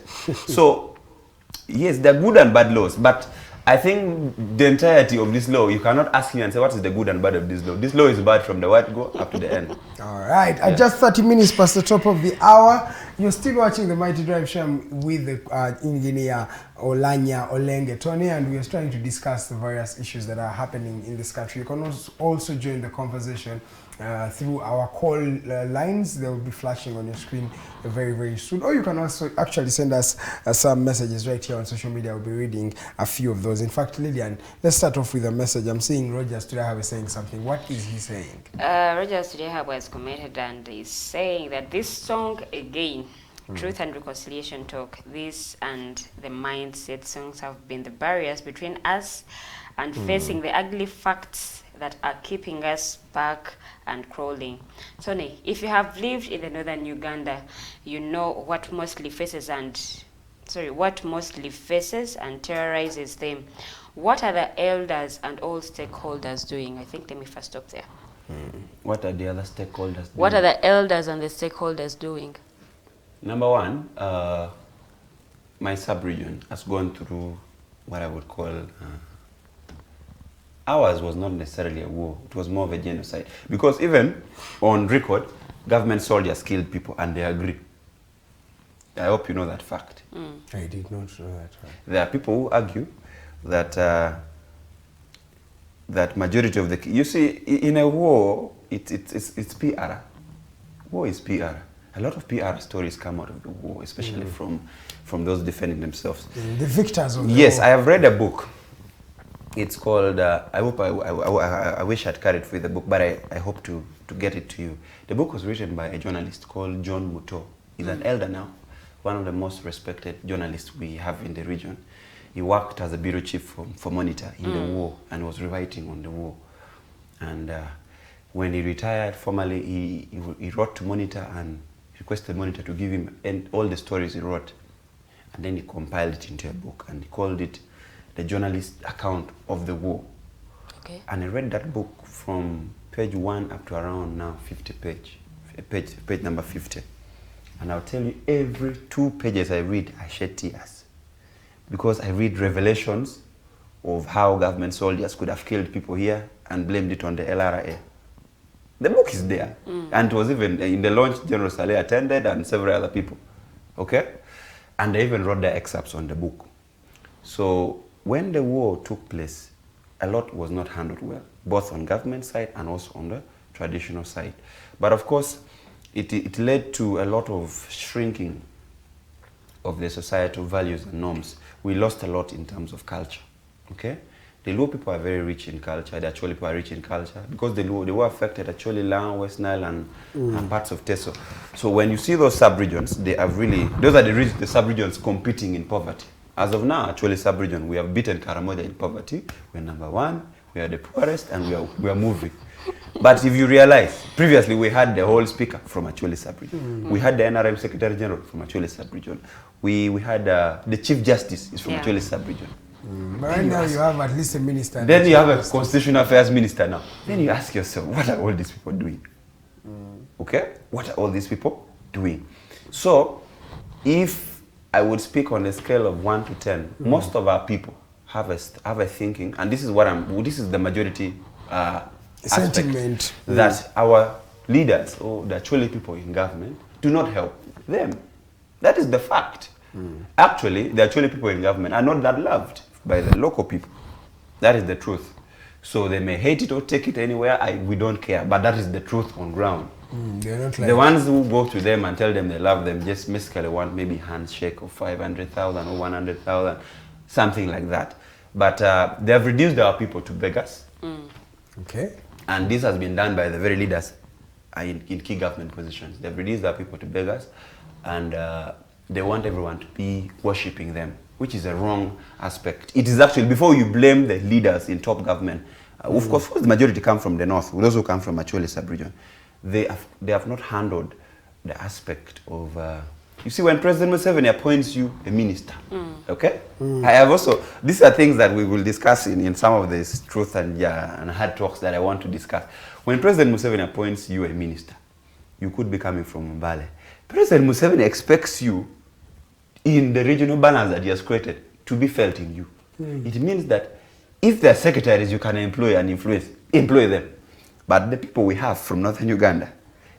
So, yes, they're good and bad laws, but I think the entirety of this law, you cannot ask me and say, what is the good and bad of this law? This law is bad from the word go up to the end. All right. At just 30 minutes past the top of the hour, you're still watching the Mighty Drive Show with the engineer Olanya Olenge Tonny, and we are trying to discuss the various issues that are happening in this country. You can also join the conversation through our call lines. They will be flashing on your screen very, very soon. Or you can also actually send us some messages right here on social media. I'll be reading a few of those. In fact, Lillian, let's start off with a message. I'm seeing Roger Studahab is saying something. What is he saying? Roger Studahab has commented and is saying that this song again, Truth and Reconciliation Talk, this and the mindset songs have been the barriers between us and facing the ugly facts that are keeping us back and crawling. Tony, if you have lived in the northern Uganda, you know what mostly faces and terrorizes them. What are the elders and all stakeholders doing? I think let me first stop there. What are the other stakeholders doing? What are the elders and the stakeholders doing? Number one, my sub-region has gone through what I would call ours was not necessarily a war, it was more of a genocide. Because even on record, government soldiers killed people and they agree. I hope you know that fact. I did not know that. There are people who argue that that majority of the... You see, in a war, it's PR. War is PR. A lot of PR stories come out of the war, especially from those defending themselves. The victors of the Yes, war. I have read a book. It's called, I wish I'd carried with the book, but I hope to get it to you. The book was written by a journalist called John Muto. He's an elder now, one of the most respected journalists we have in the region. He worked as a bureau chief for Monitor in the war and was writing on the war. And when he retired formally, he wrote to Monitor and requested Monitor to give him all the stories he wrote. And then he compiled it into a book and he called it The Journalist Account of the War. Okay. And I read that book from page 1 up to around now 50 page number 50. And I'll tell you, every 2 pages I read, I shed tears. Because I read revelations of how government soldiers could have killed people here and blamed it on the LRA. The book is there. And it was even in the launch, General Saleh attended and several other people. Okay? And they even wrote their excerpts on the book. So when the war took place, a lot was not handled well, both on government side and also on the traditional side. But of course, it led to a lot of shrinking of the societal values and norms. We lost a lot in terms of culture, okay? The Luo people are very rich in culture. The Acholi people are rich in culture because they were affected Acholi, Lang, West Nile, and parts of Teso. So when you see those sub-regions, they have really, those are the sub-regions competing in poverty. As of now, Acholi sub-region, we have beaten Karamoja in poverty. We're number 1, we are the poorest, and we are moving. But if you realize, previously we had the whole speaker from Acholi sub-region. We had the NRM Secretary General from Acholi sub-region. We had the Chief Justice is from Acholi sub-region. But right now you have at least a minister. Then you have a Constitutional Affairs Minister now. Then you ask yourself, what are all these people doing? Okay? What are all these people doing? So, if I would speak on a scale of 1 to 10, most of our people have a thinking, and this is the majority sentiment that our leaders or the actually people in government do not help them. That is the fact. Actually, the actually people in government are not that loved by the local people. That is the truth. So they may hate it or take it anywhere, we don't care. But that is the truth on ground. They're not like the ones who go to them and tell them they love them just basically want maybe handshake of 500,000 or 100,000, something like that. But they have reduced our people to beggars. Okay. And this has been done by the very leaders in key government positions. They've reduced our people to beggars, and they want everyone to be worshipping them, which is a wrong aspect. It is actually, before you blame the leaders in top government, of course the majority come from the north, those who come from Acholi sub-region, they have not handled the aspect of, you see, when President Museveni appoints you a minister, okay? I have also, these are things that we will discuss in some of these truth and hard talks that I want to discuss. When President Museveni appoints you a minister, you could be coming from Mbale. President Museveni expects you, in the regional balance that he has created, to be felt in you. It means that if there are secretaries you can employ and influence, employ them. But the people we have from northern Uganda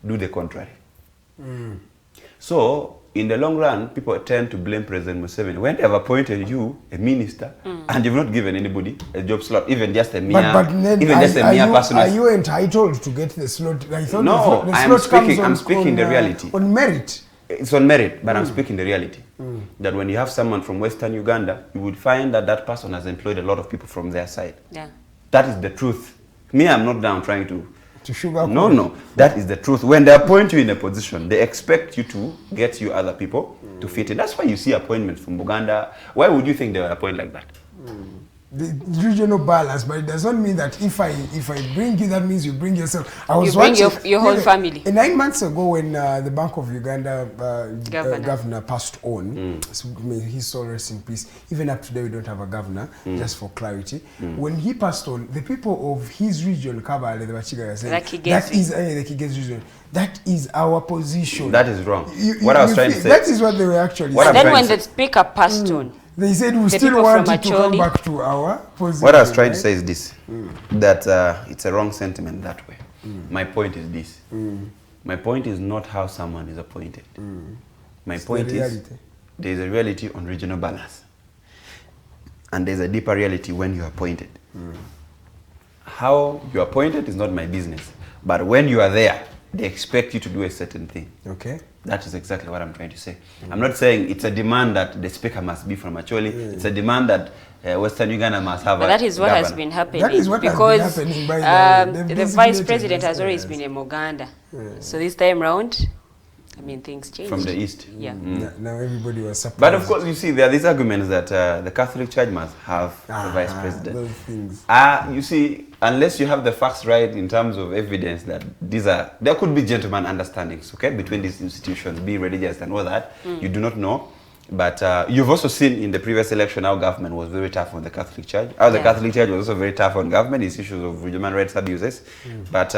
do the contrary. So, in the long run, people tend to blame President Museveni when they have appointed you a minister and you've not given anybody a job slot, even just a mere, person. Are you entitled to get the slot? I thought no, I'm speaking the reality. On merit. It's on merit, but I'm speaking the reality. That when you have someone from Western Uganda, you would find that that person has employed a lot of people from their side. Yeah. That is the truth. Me, I'm not down trying to sugarcoat. No, that is the truth. When they appoint you in a position, they expect you to get you other people to fit in. That's why you see appointments from Uganda. Why would you think they were appointed like that? The regional balance, but it does not mean that if I bring you, that means you bring yourself. I was you bring your whole family. 9 months ago, when the Bank of Uganda governor passed on, so may his soul rest in peace. Even up today, we don't have a governor. Just for clarity, when he passed on, the people of his region, Kabale, the Bachiga, said that is the Kigezi region. That is our position. That is wrong. What I was trying to say. That is what they were actually saying. And then when the speaker passed on, they said we still want to come back to our position. What I was trying to say is this, that it's a wrong sentiment that way. My point is this. My point is not how someone is appointed. My point is there is a reality on regional balance. And there's a deeper reality when you're appointed. How you're appointed is not my business. But when you are there, they expect you to do a certain thing. Okay. That is exactly what I'm trying to say. I'm not saying it's a demand that the speaker must be from Acholi. It's a demand that Western Uganda must have. But that is what has been happening. That is what because has been happening the vice president has always been in Uganda. So this time round, I mean, things changed. From the east. Yeah. Now everybody was surprised. But of course, you see, there are these arguments that the Catholic Church must have the vice president. Those things. You see, unless you have the facts right in terms of evidence that there could be gentleman understandings, okay, between these institutions, be religious and all that. You do not know. But you've also seen in the previous election how government was very tough on the Catholic Church. How the Catholic Church was also very tough on government, these issues of human rights abuses. But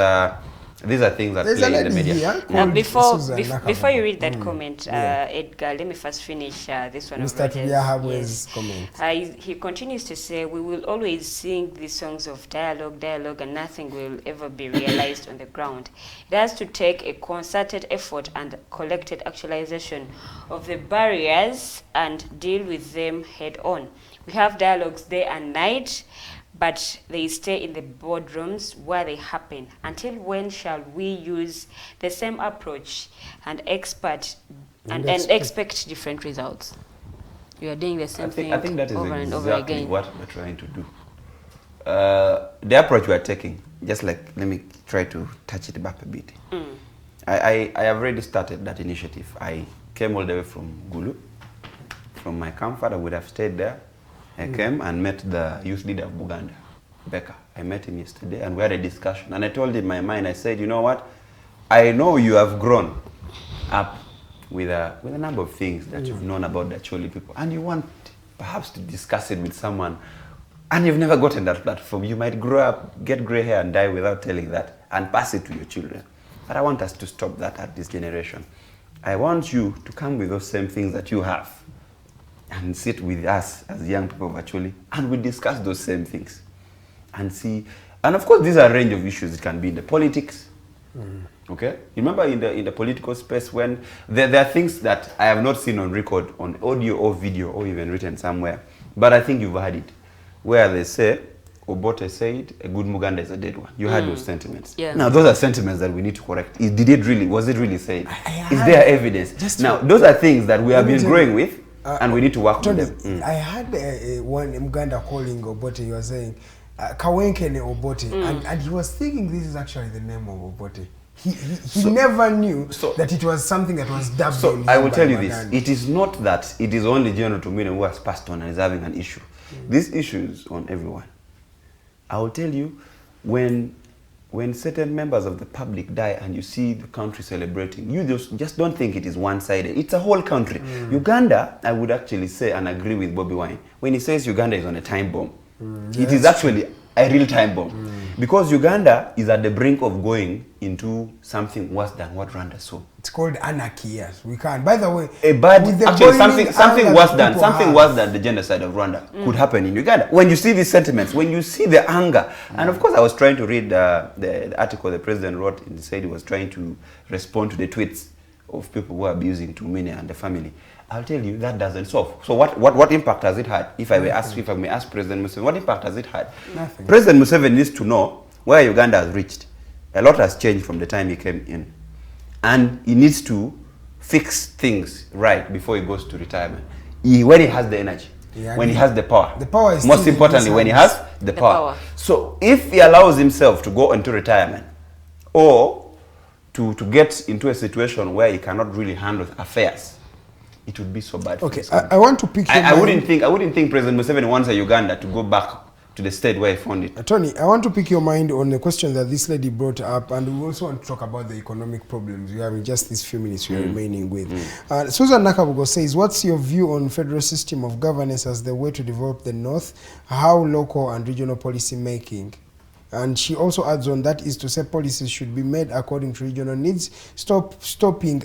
these are things that play in the media. Now, before you read that comment, Edgar, let me first finish this one. Mr. Tiyahabwe's comment. He continues to say, we will always sing these songs of dialogue, and nothing will ever be realized on the ground. It has to take a concerted effort and collected actualization of the barriers and deal with them head on. We have dialogues day and night, but they stay in the boardrooms where they happen. Until when shall we use the same approach and expect different results? You are doing the same thing I think that is over and over exactly again. What we're trying to do. The approach we are taking, just like, let me try to touch it back a bit. I have already started that initiative. I came all the way from Gulu. From my comfort, I would have stayed there. I came and met the youth leader of Uganda, Becca. I met him yesterday and we had a discussion. And I told him my mind, I said, you know what? I know you have grown up with a number of things that you've known about the Acholi people. And you want perhaps to discuss it with someone. And you've never gotten that platform. You might grow up, get gray hair and die without telling that and pass it to your children. But I want us to stop that at this generation. I want you to come with those same things that you have. And sit with us as young people of Acholi, and we discuss those same things and see. And of course, these are a range of issues. It can be in the politics. Okay? You remember in the political space when there are things that I have not seen on record, on audio or video or even written somewhere, but I think you've heard it, where they say Obote said a good Muganda is a dead one. You heard those sentiments. Yeah. Now those are sentiments that we need to correct. Was it really said? Is there evidence? Now those are things that we have been growing with, and we need to work on them. I had one Muganda calling Obote. He was saying Kawenkene Obote, and he was thinking this is actually the name of Obote. He never knew that it was something that was dubbed. So I will tell you this: it is not that it is only General Tumine who has passed on and is having an issue. This issue is on everyone. I will tell you, when certain members of the public die and you see the country celebrating, you just don't think it is one-sided. It's a whole country. Uganda, I would actually say and agree with Bobby Wine when he says Uganda is on a time bomb. It is actually a real time bomb. Because Uganda is at the brink of going into something worse than what Rwanda saw. It's called anarchy, yes. We can't. By the way, something worse than the genocide of Rwanda could happen in Uganda. When you see these sentiments, when you see the anger, and of course I was trying to read the article the president wrote, and he said he was trying to respond to the tweets of people who are abusing Tumine and the family. I'll tell you, that doesn't solve. So what impact has it had? If I may ask President Museveni, what impact has it had? Nothing. President Museveni needs to know where Uganda has reached. A lot has changed from the time he came in. And he needs to fix things right before he goes to retirement. When he has the energy, when he has the power. The power is most importantly, when he has the power. So if he allows himself to go into retirement or to get into a situation where he cannot really handle affairs, it would be so bad. Okay, I want to pick I wouldn't think President Museveni wants a Uganda to go back to the state where he found it. Tony, I want to pick your mind on the question that this lady brought up, and we also want to talk about the economic problems we have in just these few minutes we are remaining with. Susan Nakabugo says, what's your view on federal system of governance as the way to develop the North? How local and regional policy making? And she also adds on, that is to say policies should be made according to regional needs, stopping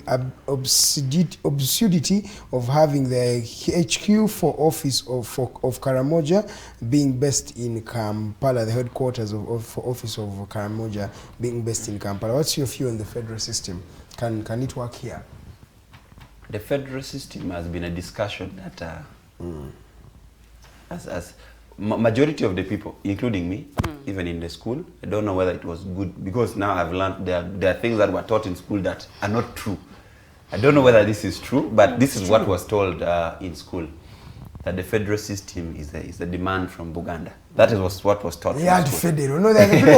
absurdity of having the HQ for office of Karamoja being based in Kampala, the headquarters for office of Karamoja being based in Kampala. What's your view on the federal system? Can it work here? The federal system has been a discussion that as majority of the people, including me, even in the school, I don't know whether it was good, because now I've learned there are things that were taught in school that are not true. I don't know whether this is true, but this is what was told in school, that the federal system is a demand from Buganda. That is what was taught. Yeah, federal. No, there are people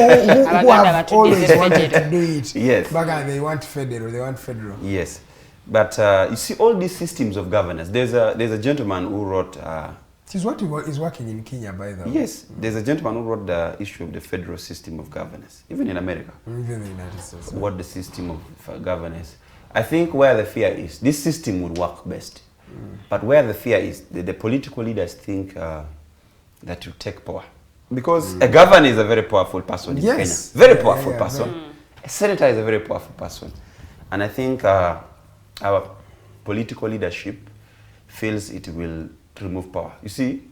who have always wanted to do it. Yes. Baga, they want federal. Yes. But you see, all these systems of governance, there's a gentleman who wrote... It is what is working in Kenya, by the way. Yes, there's a gentleman who wrote the issue of the federal system of governance, even in America. Even in the United States. What the system of governance. I think where the fear is, this system would work best. But where the fear is, the political leaders think that you take power. Because a governor is a very powerful person in Kenya. Very powerful person. A senator is a very powerful person. And I think our political leadership feels it will remove power. You see,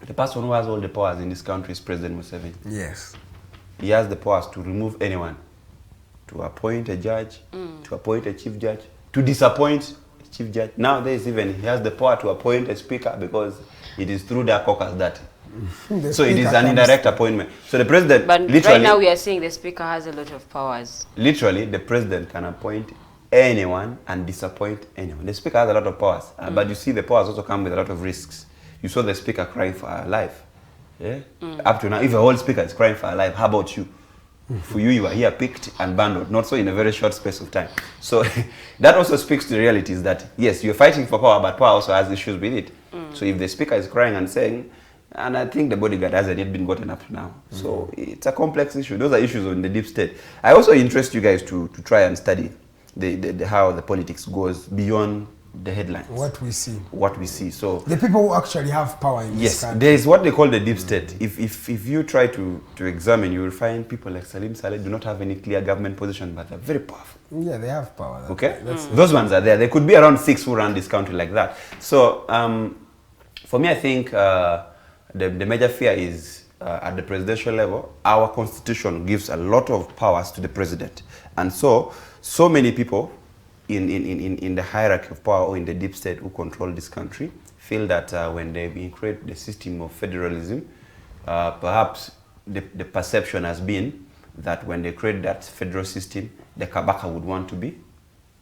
the person who has all the powers in this country is President Museveni. Yes. He has the powers to remove anyone, to appoint a judge, to appoint a chief judge, to disappoint a chief judge. Nowadays, he has the power to appoint a speaker, because it is through their caucus that. So it is an indirect appointment. So the president, but right now we are saying the speaker has a lot of powers. Literally, the president can appoint anyone and disappoint anyone. The speaker has a lot of powers, but you see the powers also come with a lot of risks. You saw the speaker crying for her life. Yeah? Up to now, if a whole speaker is crying for her life, how about you? For you, you are here picked and bundled, not so in a very short space of time. So that also speaks to the realities that, yes, you're fighting for power, but power also has issues with it. So if the speaker is crying and saying, and I think the bodyguard hasn't yet been gotten up to now. So it's a complex issue. Those are issues in the deep state. I also interest you guys to try and study how the politics goes beyond the headlines. What we see. What we see. So the people who actually have power in this country. There is what they call the deep state. If you try to examine, you will find people like Salim Saleh do not have any clear government position, but they're very powerful. Yeah, they have power. Okay? Those ones are there. There could be around 6 who run this country like that. So for me, I think the major fear is at the presidential level, our constitution gives a lot of powers to the president. And so many people in the hierarchy of power or in the deep state who control this country feel that when they create the system of federalism, perhaps the perception has been that when they create that federal system, the Kabaka would want to be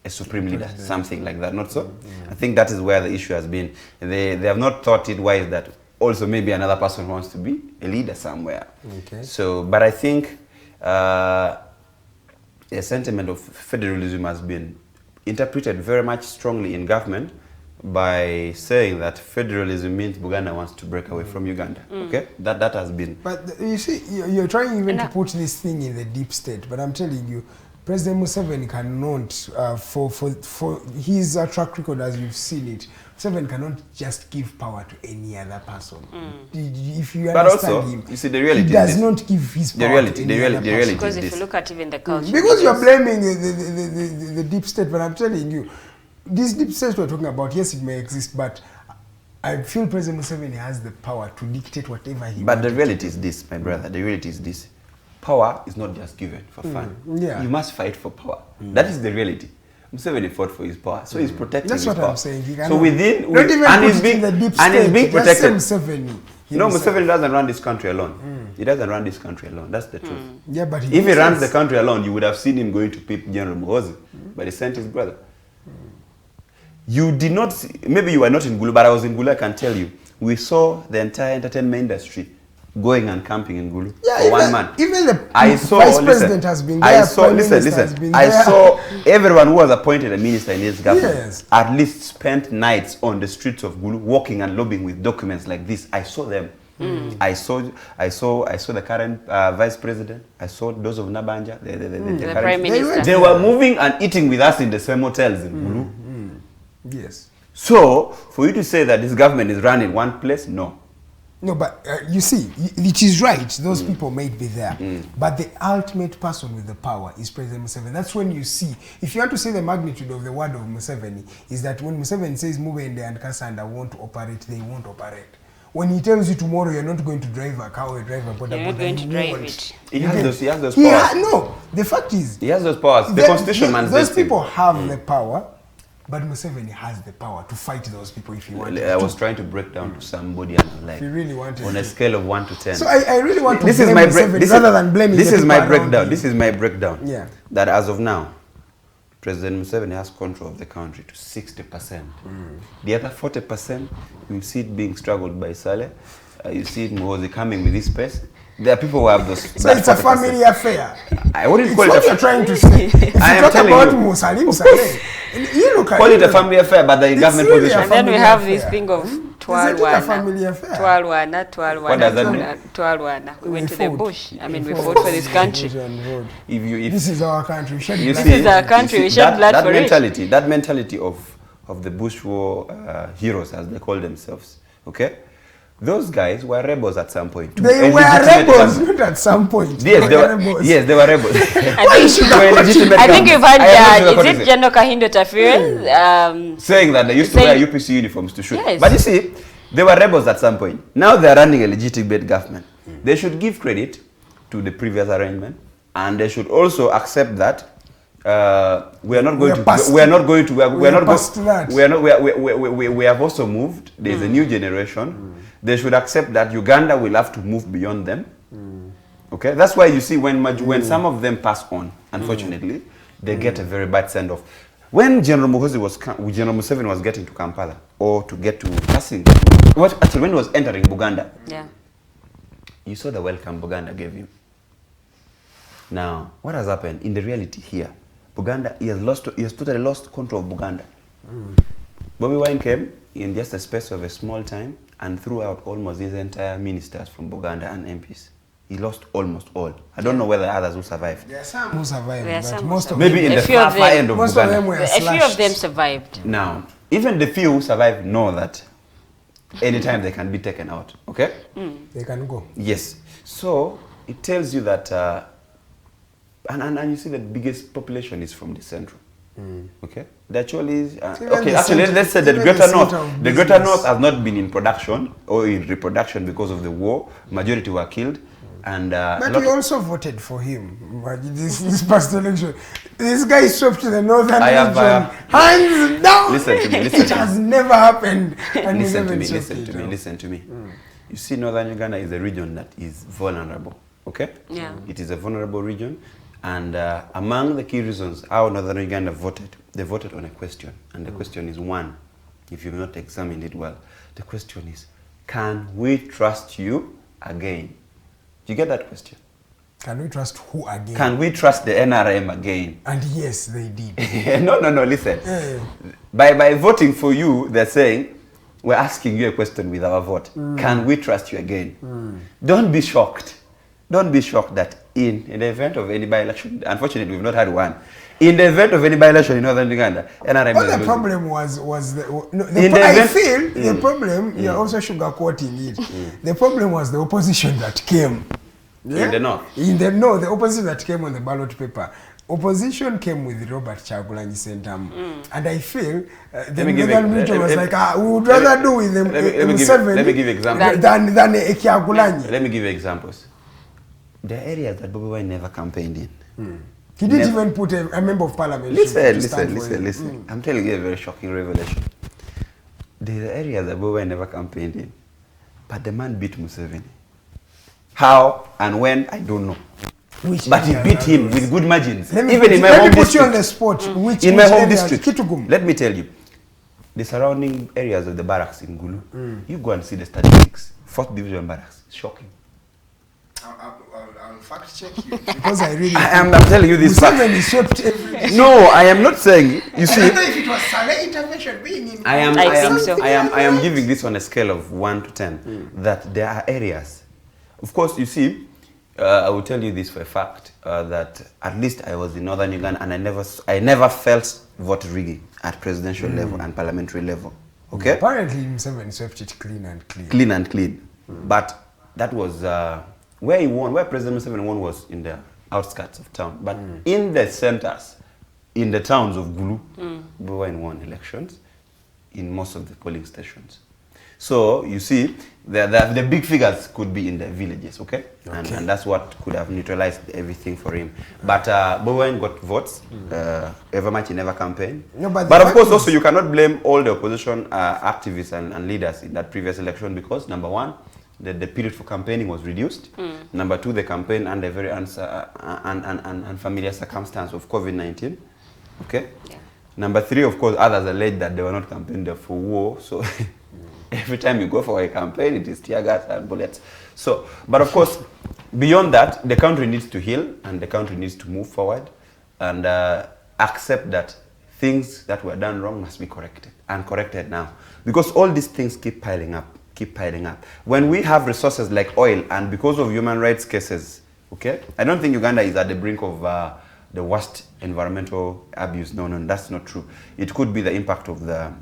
a supreme leader, something like that, not so? I think that is where the issue has been. They have not thought it wise that also maybe another person wants to be a leader somewhere. Okay. So, but I think the sentiment of federalism has been interpreted very much strongly in government by saying that federalism means Buganda wants to break away from Uganda. Okay, that has been. But you see, you're trying even to put this thing in the deep state. But I'm telling you, President Museveni cannot, for his track record as you've seen it, Museveni cannot just give power to any other person. If you understand him, you see, the reality he does not give his power to any other person. Because if you look at even the culture, because you're blaming the deep state, but I'm telling you, this deep state we're talking about, yes, it may exist, but I feel President Museveni has the power to dictate whatever he wants. But the reality is this, my brother, the reality is this. Power is not just given for fun. Yeah. You must fight for power. That is the reality. Museveni fought for his power, so he's protecting his power. That's what I'm saying. So within, not even and he's being protected. Museveni. No, Museveni doesn't run this country alone. He doesn't run this country alone. That's the truth. Yeah, but if he runs the country alone, you would have seen him going to Pip General Muhoozi, but he sent his brother. You did not see, maybe you were not in Gulu, but I was in Gulu, I can tell you. We saw the entire entertainment industry going and camping in Gulu for 1 month. Even the vice president has been there. I saw everyone who was appointed a minister in his government at least spent nights on the streets of Gulu walking and lobbying with documents like this. I saw them. I saw the current vice president. I saw those of Nabanja, the prime minister. They were moving and eating with us in the same hotels in Gulu. Yes. So, for you to say that this government is run in one place, no. No, but you see, it is right. Those people may be there. But the ultimate person with the power is President Museveni. That's when you see, if you want to see the magnitude of the word of Museveni, is that when Museveni says Mubende and Kasanda won't operate, they won't operate. When he tells you tomorrow you're not going to drive a car or drive a boda, you're not going to drive it. He has those powers. No, the fact is, he has those powers. The constitution mandates those people have the power. But Museveni has the power to fight those people if he wanted I was trying to break down to somebody and like, if he really wanted on a scale of 1 to 10. So I really want to blame Museveni rather than blaming this the is my people breakdown. around him. This is my breakdown. Yeah. That as of now, President Museveni has control of the country to 60%. The other 40%, you see it being struggled by Saleh. You see it Muhoozi coming with this pace. There are people who have those. So it's a family affair. I wouldn't call it's it what you're trying to say. If I you am talk telling about you. Musalim Saleh, you look at Call it a family affair, but the government really position. And then we have this thing of Twalwana. What does that mean? Twalwana. We went to the bush. I mean, we fought for this country. This is our country. This is our country. We shed blood for it. That mentality of the Bush war heroes, as they call themselves, okay? Those guys were rebels at some point. They were rebels, not at some point. Yes, they were rebels. I think you've heard, is it General Kahindo Tafiwe? Saying that they used to wear UPC uniforms to shoot. Yes. But you see, they were rebels at some point. Now they are running a legitimate government. They should give credit to the previous arrangement, and they should also accept that we have also moved. There's a new generation. They should accept that Uganda will have to move beyond them. Okay, that's why you see when some of them pass on, unfortunately, they get a very bad send off. When General Museveni was getting to Kampala or to get to passing, when he was entering Buganda, you saw the welcome Buganda gave him. Now, what has happened in the reality here? Buganda, he has totally lost control of Buganda. Bobby Wine came in just a space of a small time and threw out almost his entire ministers from Buganda and MPs. He lost almost all. I don't know whether others will survive. There are some who survived, but most of them, maybe in the far end of Buganda. A few of them survived. Now, even the few who survived know that anytime they can be taken out. Okay? They can go. Yes. So it tells you that, and you see the biggest population is from the central. Okay, the actually is actually let's say the Greater North. The Greater North has not been in production or in reproduction because of the war. Majority were killed, and but we also voted for him. This past election, this guy swept to the northern region, hands down. Listen to me. It has never happened. Listen to me. You see, Northern Uganda is a region that is vulnerable, okay? Yeah. It is a vulnerable region, and among the key reasons how Northern Uganda voted, they voted on a question, and the question is one, if you've not examined it well, the question is, can we trust you again? Do you get that question? Can we trust who again? Can we trust the NRM again? And yes, they did. No, listen. By voting for you, they're saying, we're asking you a question with our vote. Can we trust you again? Don't be shocked. Don't be shocked that in the event of any by-election, unfortunately, we've not had one. In the event of any by-election in Northern Uganda, NRM But the problem was I feel the problem, you're also sugarcoating it. The problem was the opposition that came. In the north? The opposition that came on the ballot paper. Opposition came with Robert Chagulanyi Sentamu. And I feel the Northern region was like, we would rather do with them let me give examples. than Chagulanyi. Let me give you examples. The areas that Bobi Wine never campaigned in. He didn't even put a member of parliament. Listen. I'm telling you a very shocking revelation. The areas that Bobi Wine never campaigned in, but the man beat Museveni. How and when, I don't know. But he beat him with good margins. Even in my home district. Let me put you on the spot. In my home district. Let me tell you. The surrounding areas of the barracks in Gulu, you go and see the statistics. 4th Division barracks. Shocking. I'll fact check you. Because I'm telling you this fact. No, I am not saying. You see, I don't know if it was Saleh intervention being in. I am giving this on a scale of 1 to 10. That there are areas. Of course, you see, I will tell you this for a fact that at least I was in Northern Uganda and I never felt vote rigging at presidential level and parliamentary level. Okay. Apparently, Museveni swept it clean and clean. Clean and clean, but that was where he won. Where President Museveni won was in the outskirts of town, but in the centers, in the towns of Gulu, Bobi Wine won elections in most of the polling stations. So you see, the big figures could be in the villages, okay? And that's what could have neutralized everything for him. But Bobi Wine got votes, ever much he never campaigned. No, but of course, also you cannot blame all the opposition activists and leaders in that previous election because number one, the period for campaigning was reduced. Number two, the campaign under very unfamiliar circumstance of COVID-19, okay? Yeah. Number three, of course, others alleged that they were not campaigning, they're for war, so every time you go for a campaign, it is tear gas and bullets. So, but of course, beyond that, the country needs to heal and the country needs to move forward and accept that things that were done wrong must be corrected and corrected now. Because all these things keep piling up. When we have resources like oil and because of human rights cases, okay, I don't think Uganda is at the brink of the worst environmental abuse. No, that's not true. It could be the impact of the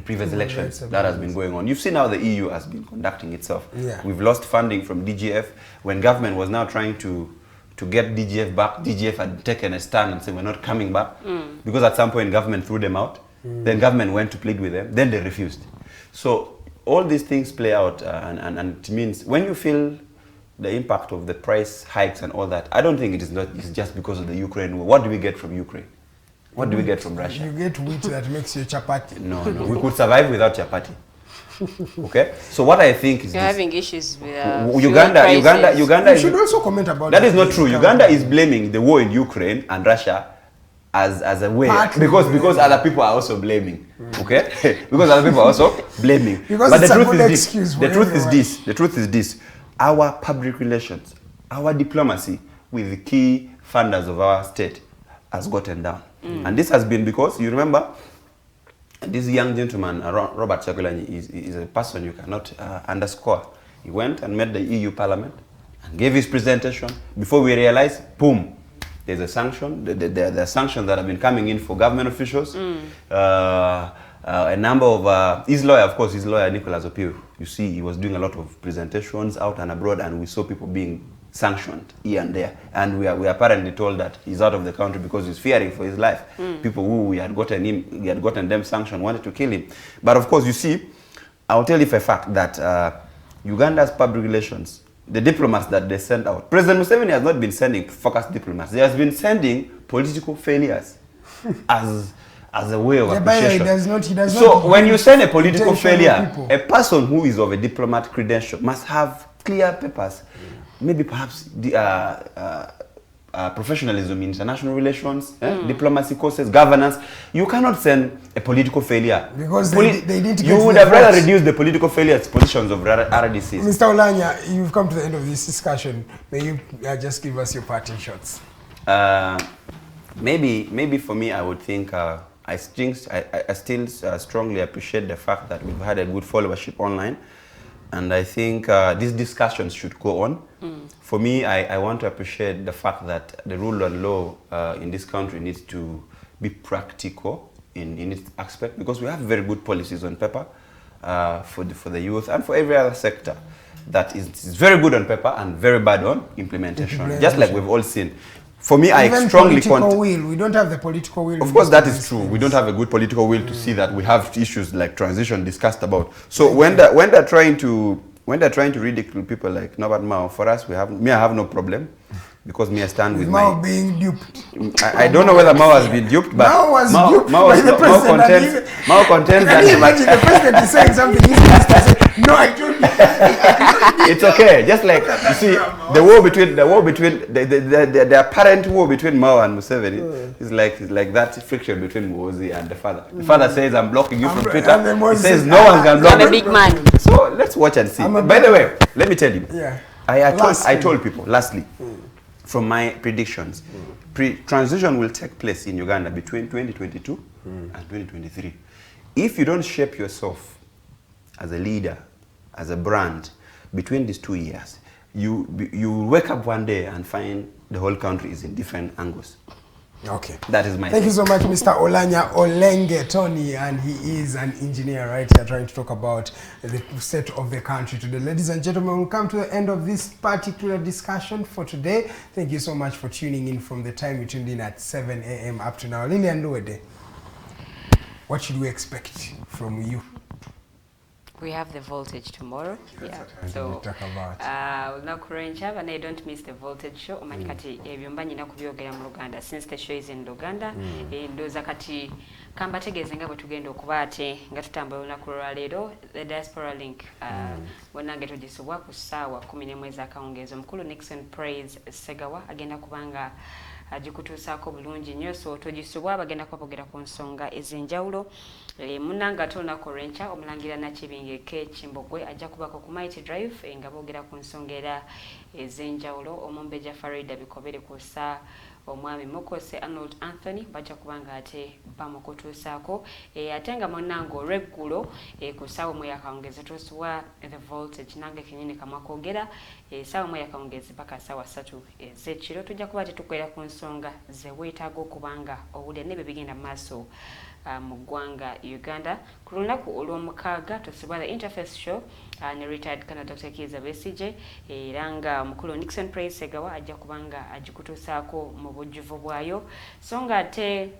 previous elections that has been going on. You've seen how the EU has been conducting itself. Yeah. We've lost funding from DGF. When government was now trying to get DGF back, DGF had taken a stand and said we're not coming back because at some point government threw them out. Then government went to plead with them. Then they refused. So all these things play out and it means when you feel the impact of the price hikes and all that, I don't think it's just because of the Ukraine war. What do we get from Ukraine? What do we get from Russia? You get wheat that makes you chapati. No, we could survive without chapati. Okay? So what I think is you're having issues with Uganda you should also comment about that. That is not true. Uganda is blaming the war in Ukraine and Russia as a way because other people are also blaming. Okay? Because other people are also blaming. Because but it's the a truth good is excuse this. The truth is this. Our public relations, our diplomacy with the key funders of our state has gotten down. And this has been because, you remember, this young gentleman, Robert Chagulanyi, is a person you cannot underscore. He went and met the EU Parliament and gave his presentation. Before we realized, boom, there's a sanction. There are sanctions that have been coming in for government officials. A number of, his lawyer, Nicholas Opiu, you see, he was doing a lot of presentations out and abroad, and we saw people being sanctioned here and there. And we are apparently told that he's out of the country because he's fearing for his life. People who he had gotten them sanctioned wanted to kill him. But of course, you see, I'll tell you for a fact that Uganda's public relations, the diplomats that they send out, President Museveni has not been sending focused diplomats. He has been sending political failures as as a way of Yeah, but appreciation. he does not So when you send a political intention of failure, people. a person who is of a diplomat credential must have clear papers. Maybe perhaps the professionalism in international relations, diplomacy courses, governance. You cannot send a political failure. Because they didn't get You would the have rather votes. reduced the political failure to positions of RDCs. Mr. Olanya, you've come to the end of this discussion. May you just give us your parting shots? Maybe for me, I would think I still strongly appreciate the fact that we've had a good followership online, and I think these discussions should go on. For me, I want to appreciate the fact that the rule of law in this country needs to be practical in its aspect, because we have very good policies on paper for the youth and for every other sector. That is very good on paper and very bad on implementation. Just like we've all seen. For me, I strongly political will. We don't have the political will. Of course, that is true. We don't have a good political will to see that we have issues like transition discussed about. So when they're trying to ridicule people like Norbert Mao, for us, I have no problem, because I stand with Mao being duped. I don't know whether Mao has been duped, but Mao was duped by the president. Mao contends Can you imagine the president is saying something? He's just saying, no, I don't. It's okay. Just like you see, the apparent war between Mao and Museveni is like that friction between Muhoozi and the father. The father says, "I'm blocking you from Twitter." He says, "No one can block me." I'm a big man. So let's watch and see. By the way, let me tell you. Yeah. I told people lastly, from my predictions, transition will take place in Uganda between 2022 and 2023. If you don't shape yourself as a leader, as a brand, between these 2 years, you wake up one day and find the whole country is in different angles. Okay. That is my Thank you so much, Mr. Olanya Olenge Tonny, and he is an engineer right here trying to talk about the state of the country today. Ladies and gentlemen, we'll come to the end of this particular discussion for today. Thank you so much for tuning in from the time you tuned in at 7 a.m. up to now. Lini Anduwede, what should we expect from you? We have the voltage tomorrow. Yeah. So and I don't miss the voltage show. Kati ebyomba nyina kubyogera mu Luganda since the show is in Luganda. Ndoza kati kamba tegeze nga bwe tugenda okuba ate nga tutambula olunaku lwa leero the diaspora link wonange tugisubwa ku ssaawa 11 ez'akawungeezi. Omukulu Nixon Praise Segawa agenda kubanga agikutuusaako bulungi nnyo, so togisubwa bagenda kwogera ku nsonga ez'enjawulo. Munnanga ate olunaku olw'enkya omulangira Nakibingeke Kimbogwe ajja kubako ku Mighty Drive nga boogera ku nsonga era ez'enjawulo. Omumbeja Farida Bikobere kussa omwami Mokose Arnold Anthony bajja kubanga ate bamukutuusaako. Ate nga munnanga olw'eggulo ku ssaawa mu yakawungezi tusuwa the voltage nange kenyini kamakwogera ssaawa mu yakawungezi paka ssaawa 3 ez'ekiro tujja kuba tetukwera ku nsonga ze weetaaga okubanga owulira n'ebyo bigenda mu maaso mu ggwanga Uganda. Ku lunaku olw'omukaaga tusibwa the interface show ne retired kana Dr. Kiza Besije era nga omukulu Nixon Praise Segawa ajja kubanga agikutuusaako mu bujjuvu bwayo. So nga ate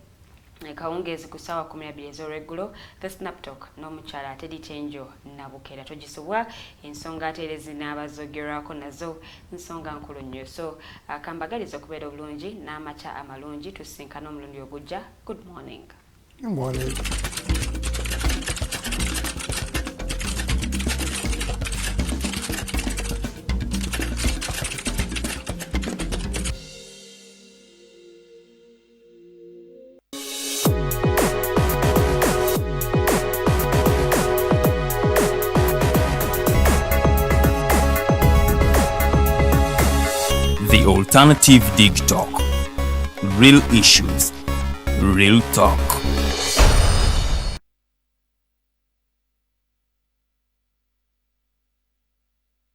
kawungezi ku ssaawa 12 ez'olweggulo the snap talk n'omukyala ate Ditenjo Nabukera togisubwa ensonga ate era zinaabazogerwako nazo nsonga nkulu nnyo. So kambagaliza okubeera obulungi n'amakya amalungi tusinkana omulundi ogujja. Good morning. Good morning. The Alternative Digitalk. Real issues, real talk.